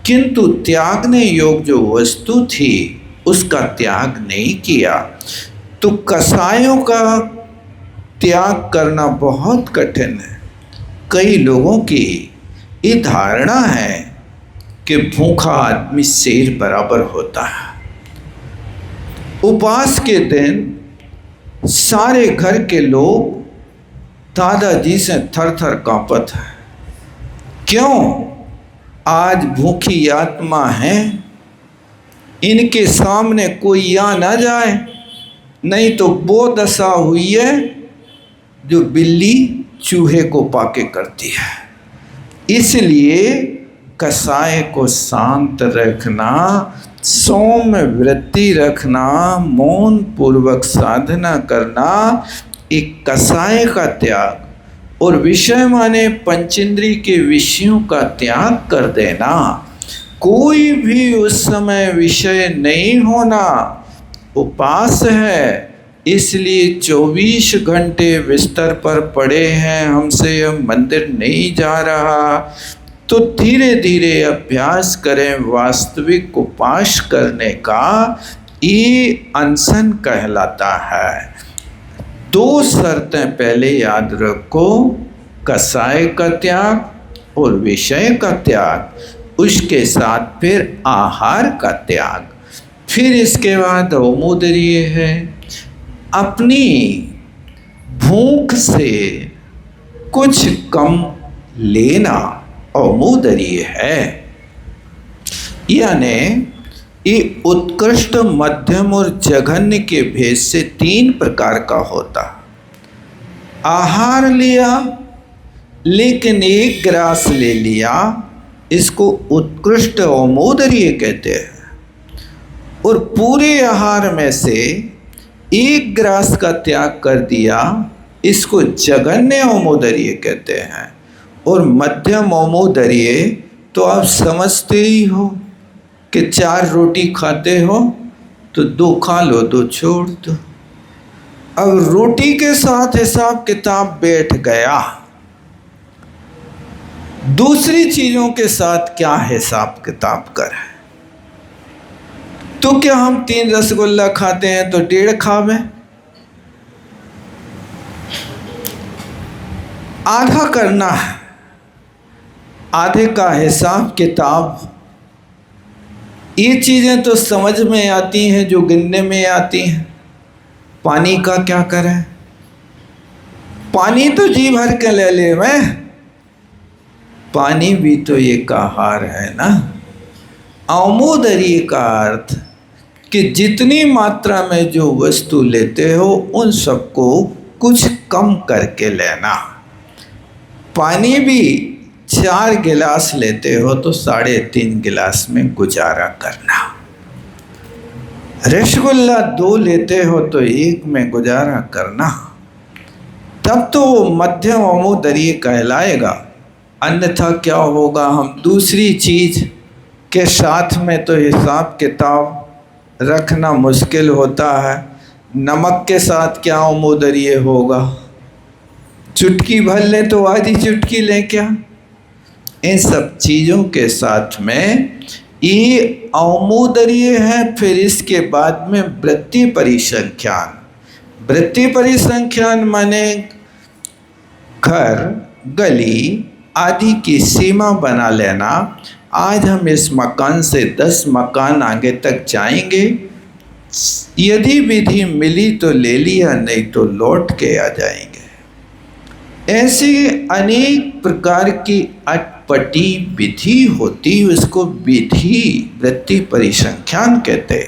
किंतु त्यागने योग्य जो वस्तु थी उसका त्याग नहीं किया। तो कसायों का त्याग करना बहुत कठिन है। कई लोगों की ये धारणा है कि भूखा आदमी शेर बराबर होता है। उपवास के दिन सारे घर के लोग दादाजी से थर थर कांपत है। क्यों? आज भूखी आत्मा है, इनके सामने कोई आ ना जाए, नहीं तो वो दशा हुई है जो बिल्ली चूहे को पाके करती है। इसलिए कसाय को शांत रखना, सौम्य वृत्ति रखना, मौन पूर्वक साधना करना, एक कसाय का त्याग, और विषय माने पंचेंद्री के विषयों का त्याग कर देना। कोई भी उस समय विषय नहीं होना, उपास है। इसलिए 24 घंटे बिस्तर पर पड़े हैं, हमसे अब मंदिर नहीं जा रहा, तो धीरे धीरे अभ्यास करें वास्तविक उपास करने का। ये अनशन कहलाता है। 2 शर्तें पहले याद रखो, कसाय का त्याग और विषय का त्याग, उसके साथ फिर आहार का त्याग। फिर इसके बाद औमोदर्य है, अपनी भूख से कुछ कम लेना औमोदर्य है। यानी ये उत्कृष्ट, मध्यम और जघन्य के भेद से 3 प्रकार का होता। आहार लिया लेकिन 1 ग्रास ले लिया, इसको उत्कृष्ट औमोदर्य कहते हैं। और पूरे आहार में से 1 ग्रास का त्याग कर दिया, इसको जघन्य औमोदर्य कहते हैं। और मध्यम औमोदर्य तो आप समझते ही हो कि 4 रोटी खाते हो तो 2 खा लो, 2 छोड़ दो। अब रोटी के साथ हिसाब किताब बैठ गया, दूसरी चीजों के साथ क्या हिसाब किताब करें? तो क्या हम 3 रसगुल्ला खाते हैं तो 1.5 खावे? आधा करना है, आधे का हिसाब किताब। ये चीजें तो समझ में आती हैं जो गिनने में आती हैं। पानी का क्या करें? पानी तो जी भर के ले ले मैं, पानी भी तो एक आहार है ना। आमोदरी का अर्थ कि जितनी मात्रा में जो वस्तु लेते हो उन सबको कुछ कम करके लेना। पानी भी 4 गिलास लेते हो तो 3.5 गिलास में गुजारा करना। रसगुल्ला 2 लेते हो तो 1 में गुजारा करना, तब तो वो मध्यम आमोदरी कहलाएगा। अन्यथा क्या होगा? हम दूसरी चीज के साथ में तो हिसाब किताब रखना मुश्किल होता है। नमक के साथ क्या आमोदरी होगा? चुटकी भर ले तो आधी चुटकी ले क्या? इन सब चीज़ों के साथ में ये आमोदरी है। फिर इसके बाद में वृत्ति परिसंख्यान। वृत्ति परिसंख्यान माने घर, गली आदि की सीमा बना लेना। आज हम इस मकान से 10 मकान आगे तक जाएंगे, यदि विधि मिली तो ले लिया, नहीं तो लौट के आ जाएंगे। ऐसी अनेक प्रकार की अटपटी विधि होती, उसको विधि वृत्ति परिसंख्यान कहते।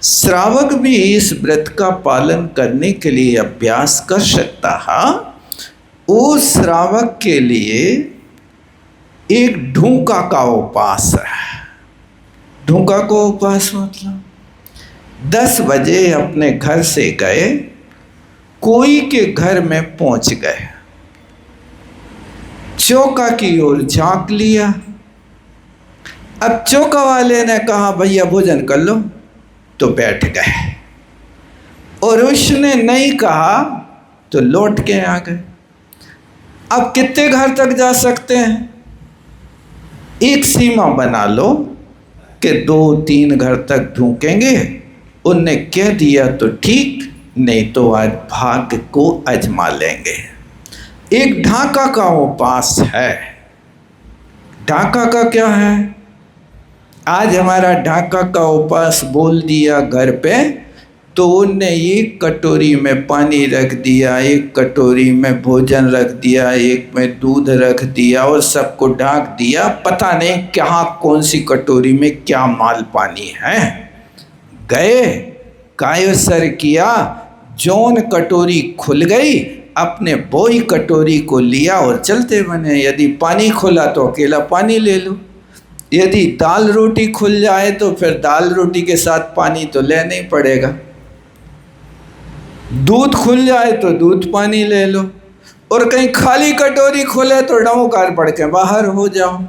श्रावक भी इस व्रत का पालन करने के लिए अभ्यास कर सकता है। वो श्रावक के लिए एक ढूंका का उपास है। ढूंका को उपास मतलब 10 बजे अपने घर से गए, कोई के घर में पहुंच गए, चौका की ओर झांक लिया। अब चौका वाले ने कहा भैया भोजन कर लो, तो बैठ गए, और उसने नहीं कहा तो लौट के आ गए। अब कितने घर तक जा सकते हैं? एक सीमा बना लो कि 2-3 घर तक ढूंकेंगे। उनने कह दिया तो ठीक, नहीं तो आज भाग्य को आजमा लेंगे। एक ढाका का उपास है। ढाका का क्या है? आज हमारा ढाका का उपास बोल दिया घर पे, तो उनने एक कटोरी में पानी रख दिया, एक कटोरी में भोजन रख दिया, एक में दूध रख दिया और सबको ढाक दिया। पता नहीं कहाँ कौन सी कटोरी में क्या माल पानी है। गए, कायोसर किया, जौन कटोरी खुल गई अपने बोई कटोरी को लिया और चलते बने। यदि पानी खुला तो अकेला पानी ले लो, यदि दाल रोटी खुल जाए तो फिर दाल रोटी के साथ पानी तो लेना ही पड़ेगा। दूध खुल जाए तो दूध पानी ले लो, और कहीं खाली कटोरी खुले तो डमोकार पड़ के बाहर हो जाओ।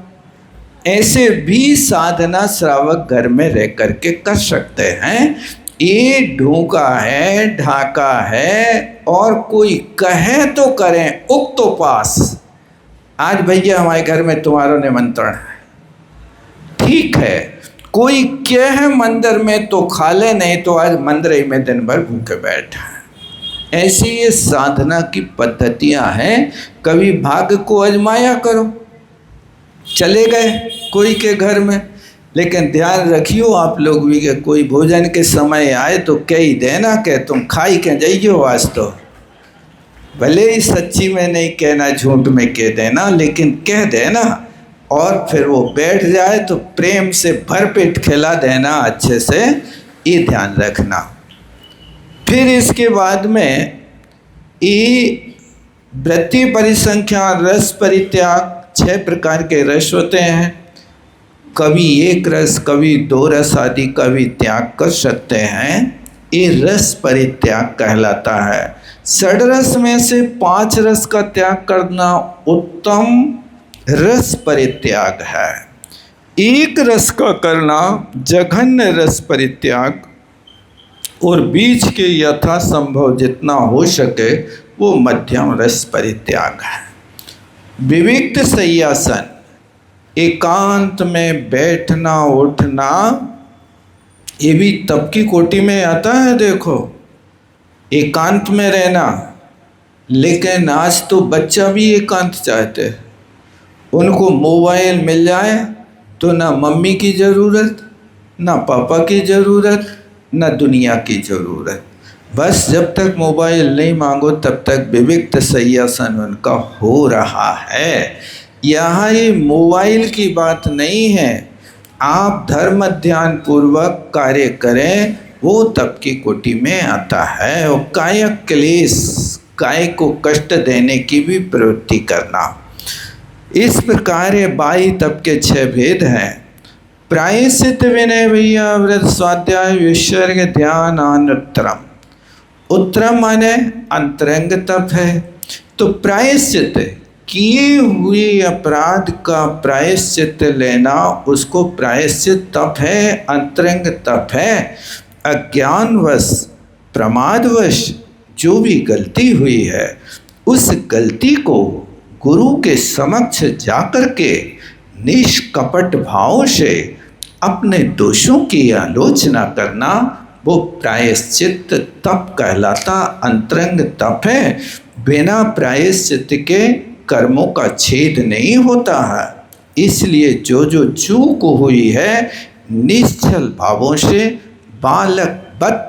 ऐसे भी साधना श्रावक घर में रह करके कर सकते हैं। ये ढूंका है, ढाका है, और कोई कहे तो करें उक्तोपास। आज भैया हमारे घर में तुम्हारा निमंत्रण है, ठीक है, कोई कहे मंदिर में तो खा ले, नहीं तो आज मंदिर ही में दिन भर भूखे बैठा। ऐसी ये साधना की पद्धतियां हैं। कभी भाग्य को आजमाया करो। चले गए कोई के घर में, लेकिन ध्यान रखियो आप लोग भी कि कोई भोजन के समय आए तो कह ही देना कि तुम खाई के जाइयो आज तो। भले ही सच्ची में नहीं कहना, झूठ में कह देना, लेकिन कह देना। और फिर वो बैठ जाए तो प्रेम से भरपेट खिला देना अच्छे से, ये ध्यान रखना। फिर इसके बाद में ये वृत्ति परिसंख्यान, रस परित्याग, 6 प्रकार के रस होते हैं। कभी 1 रस, कभी 2 रस आदि का भी त्याग कर सकते हैं। ये रस परित्याग कहलाता है। षड्रस में से 5 रस का त्याग करना उत्तम रस परित्याग है। 1 रस का करना जघन्य रस परित्याग और बीच के यथासंभव जितना हो सके वो मध्यम रस परित्याग है। विविक्त शय्यासन, एकांत में बैठना उठना, ये भी तप की कोटि में आता है। देखो, एकांत में रहना, लेकिन आज तो बच्चा भी एकांत चाहते हैं। उनको मोबाइल मिल जाए तो ना मम्मी की ज़रूरत, ना पापा की ज़रूरत, ना दुनिया की ज़रूरत। बस जब तक मोबाइल नहीं मांगो तब तक विविक्त शय्यासन उनका हो रहा है। यहाँ ये मोबाइल की बात नहीं है। आप धर्म ध्यान पूर्वक कार्य करें, वो तप की कोटि में आता है। और काय क्लेश, काय को कष्ट देने की भी प्रवृत्ति करना। इस प्रकार ये 22 तप के 6 भेद हैं। प्रायश्चित, विनय, भैया, व्रत, स्वाध्याय, विसर्ग, ध्यान, अनुत्तरम। उत्तरम माने अंतरंग तप है। तो प्रायश्चित, किए हुए अपराध का प्रायश्चित लेना, उसको प्रायश्चित तप है, अंतरंग तप है। अज्ञानवश, प्रमादवश जो भी गलती हुई है, उस गलती को गुरु के समक्ष जाकर के निष्कपट भाव से अपने दोषों की आलोचना करना, वो प्रायश्चित तप कहलाता अंतरंग तप है। बिना प्रायश्चित के कर्मों का छेद नहीं होता है। इसलिए जो जो चूक हुई है, निश्चल भावों से बालकवत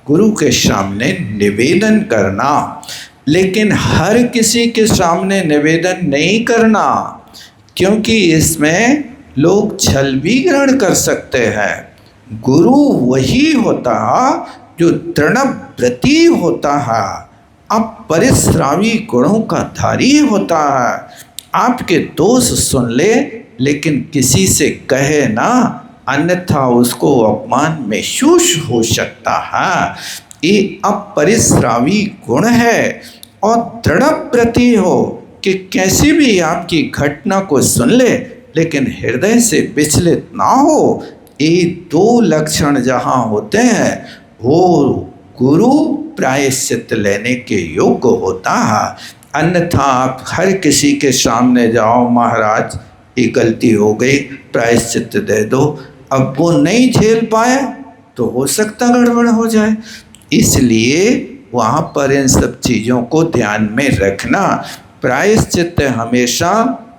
गुरु के सामने निवेदन करना। लेकिन हर किसी के सामने निवेदन नहीं करना, क्योंकि इसमें लोग छल भी ग्रहण कर सकते हैं। गुरु वही होता जो दृढ़व्रती होता है, अपरिश्रावी गुणों का धारी होता है। आपके दोष सुन ले, लेकिन किसी से कहे ना, अन्यथा उसको अपमान महसूस हो सकता है। ये अपरिश्रावी गुण है। और दृढ़व्रती हो कि कैसी भी आपकी घटना को सुन ले, लेकिन हृदय से विचलित ना हो। ये 2 लक्षण जहाँ होते हैं, वो गुरु प्रायश्चित लेने के योग्य होता है। अन्यथा आप हर किसी के सामने जाओ, महाराज ये गलती हो गई, प्रायश्चित दे दो। अब वो नहीं झेल पाए तो हो सकता गड़बड़ हो जाए। इसलिए वहाँ पर इन सब चीज़ों को ध्यान में रखना। प्रायश्चित हमेशा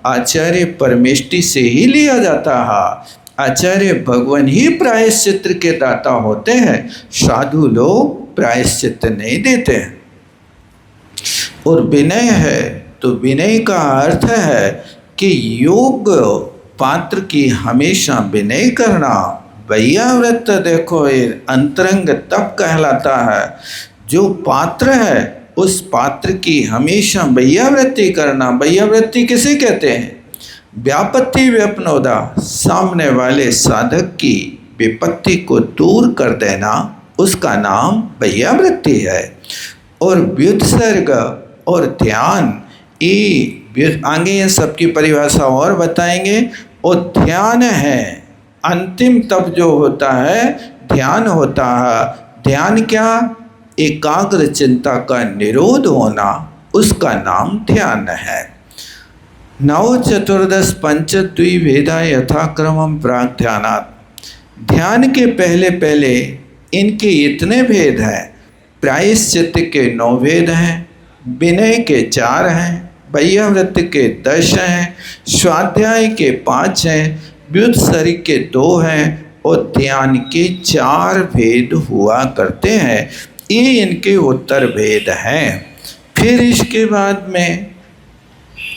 आचार्य परमेष्टि से ही लिया जाता है। आचार्य भगवान ही प्रायश्चित के दाता होते हैं। साधु लोग प्रायश्चित नहीं देते हैं। और विनय है तो विनय का अर्थ है कि योग पात्र की हमेशा विनय करना। भैया व्रत देखो, ये अंतरंग तप कहलाता है। जो पात्र है उस पात्र की हमेशा भैयावृत्ति करना। भैयावृत्ति किसे कहते हैं? व्यापत्ति व्यपनोदा, सामने वाले साधक की विपत्ति को दूर कर देना, उसका नाम भैयावृत्ति है। और व्युत्सर्ग और ध्यान, ये आगे इन सबकी परिभाषा और बताएंगे। और ध्यान है अंतिम तप जो होता है, ध्यान होता है। ध्यान क्या? एकाग्र चिंता का निरोध होना, उसका नाम ध्यान है। नव चतुर्दश पंच द्विभेदा यथाक्रमम प्राग ध्यानात्। ध्यान के पहले पहले इनके इतने भेद हैं। प्रायश्चित के 9 भेद हैं, विनय के 4 हैं, भैयावृत्ति के 10 हैं, स्वाध्याय के 5 हैं, व्युत्सर्ग के 2 हैं और ध्यान के 4 भेद हुआ करते हैं। ये इनके उत्तर भेद हैं। फिर इसके बाद में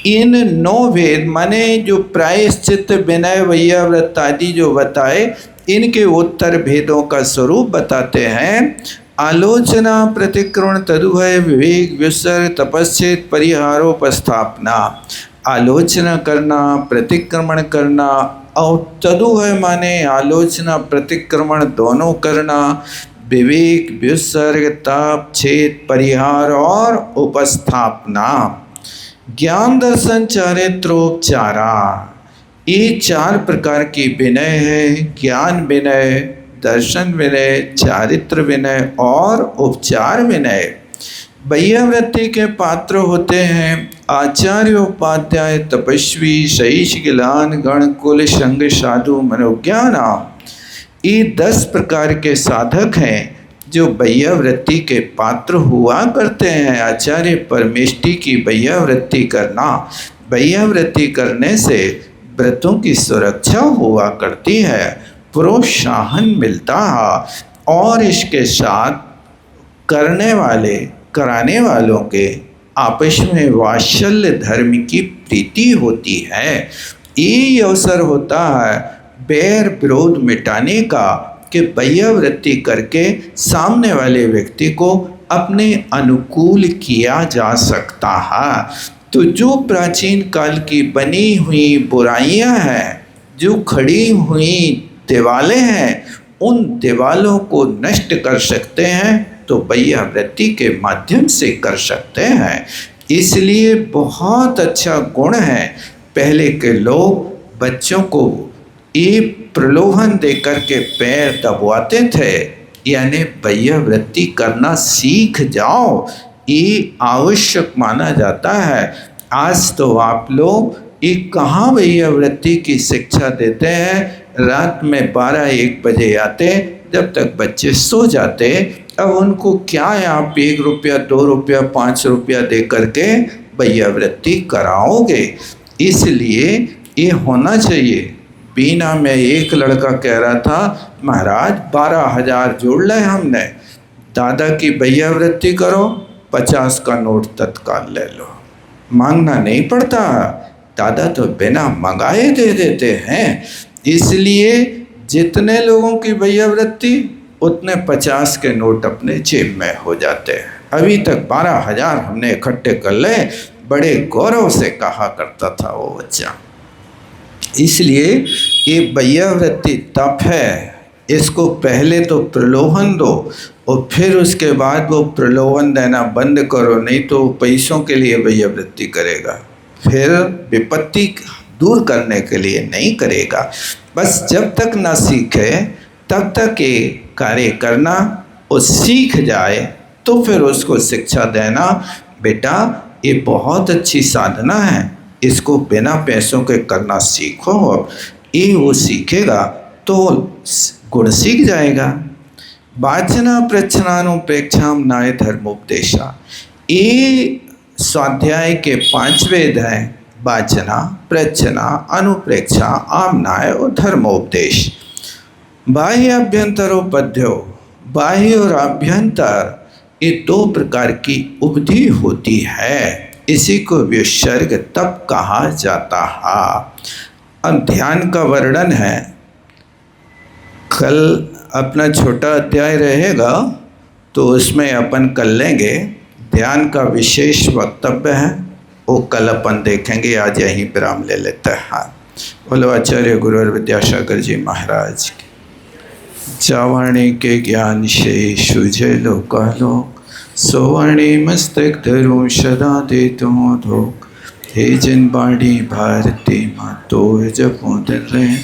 इन 9 भेद माने जो प्रायश्चित, विनय, भैयाव्रत आदि जो बताए, इनके उत्तर भेदों का स्वरूप बताते हैं। आलोचना, प्रतिक्रमण, तदुभय, विवेक, विसर्ग, तपस्येत, परिहारोपस्थापना। आलोचना करना, प्रतिक्रमण करना और तदुभय माने आलोचना प्रतिक्रमण दोनों करना। विवेक, विसर्ग, तप, छेद, परिहार और उपस्थापना। ज्ञान, दर्शन, चारित्रोपचारा, ये 4 प्रकार की विनय है। ज्ञान विनय, दर्शन विनय, चारित्र विनय और उपचार विनय। वैयावृत्ति के पात्र होते हैं आचार्य, उपाध्याय, तपस्वी, शईश, गिलान, गण, कुल, संग, साधु, मनोज्ञाना। ये 10 प्रकार के साधक हैं जो वैयावृत्ति के पात्र हुआ करते हैं। आचार्य परमेष्टि की वैयावृत्ति करना, वैयावृत्ति करने से व्रतों की सुरक्षा हुआ करती है, प्रोत्साहन मिलता है और इसके साथ कराने वालों के आपस में वात्सल्य धर्म की प्रीति होती है। ये अवसर होता है बैर विरोध मिटाने का कि वैयावृत्ति करके सामने वाले व्यक्ति को अपने अनुकूल किया जा सकता है। तो जो प्राचीन काल की बनी हुई बुराइयां हैं, जो खड़ी हुई दीवालें हैं, उन दीवालों को नष्ट कर सकते हैं तो वैयावृत्ति के माध्यम से कर सकते हैं। इसलिए बहुत अच्छा गुण है। पहले के लोग बच्चों को ये प्रलोभन देकर के पैर दबवाते थे, यानी वैयावृत्ति करना सीख जाओ, ये आवश्यक माना जाता है। आज तो आप लोग ये कहाँ वैयावृत्ति की शिक्षा देते हैं। रात में 12-1 बजे आते, जब तक बच्चे सो जाते। अब उनको क्या है, आप 1 रुपया, 2 रुपया, 5 रुपया दे करके वैयावृत्ति कराओगे। इसलिए ये होना चाहिए। बीना में एक लड़का कह रहा था, महाराज 12,000 जोड़ ले हमने, दादा की वैयावृत्ति करो, 50 का नोट तत्काल ले लो, मांगना नहीं पड़ता, दादा तो बिना मंगाए दे देते हैं। इसलिए जितने लोगों की वैयावृत्ति उतने 50 के नोट अपने जेब में हो जाते हैं। अभी तक 12,000 हमने इकट्ठे कर ले, बड़े गौरव से कहा करता था वो बच्चा। इसलिए ये वैयावृत्ति तप है, इसको पहले तो प्रलोभन दो और फिर उसके बाद वो प्रलोभन देना बंद करो, नहीं तो पैसों के लिए वैयावृत्ति करेगा, फिर विपत्ति दूर करने के लिए नहीं करेगा। बस जब तक ना सीखे तब तक ये कार्य करना, और सीख जाए तो फिर उसको शिक्षा देना, बेटा ये बहुत अच्छी साधना है, इसको बिना पैसों के करना सीखो। ये वो सीखेगा तो गुण सीख जाएगा। वाचना प्रच्छनानुपेक्षा न्याय धर्मोपदेशा, ये स्वाध्याय के 5 वेद हैं, वाचना, प्रच्छना, अनुप्रेक्षा, आमनाय और धर्मोपदेश। बाह्य अभ्यंतरोपध्यो, बाह्य और अभ्यंतर ये 2 प्रकार की उपधि होती है। इसी को विसर्ग तप कहा जाता है। अब ध्यान का वर्णन है, कल अपना छोटा अध्याय रहेगा तो उसमें अपन कर लेंगे। ध्यान का विशेष वक्तव्य है, वो कल अपन देखेंगे। आज यहीं विराम ले लेते हैं। बोलो आचार्य गुरुवर विद्यासागर जी महाराज की। चावाणी के ज्ञान से सुझे लोकालोक, सोवाणी मस्तक धरो सदा दे तुम धोख। हे जिन बाणी भारती माँ तो जपो दिन रहे।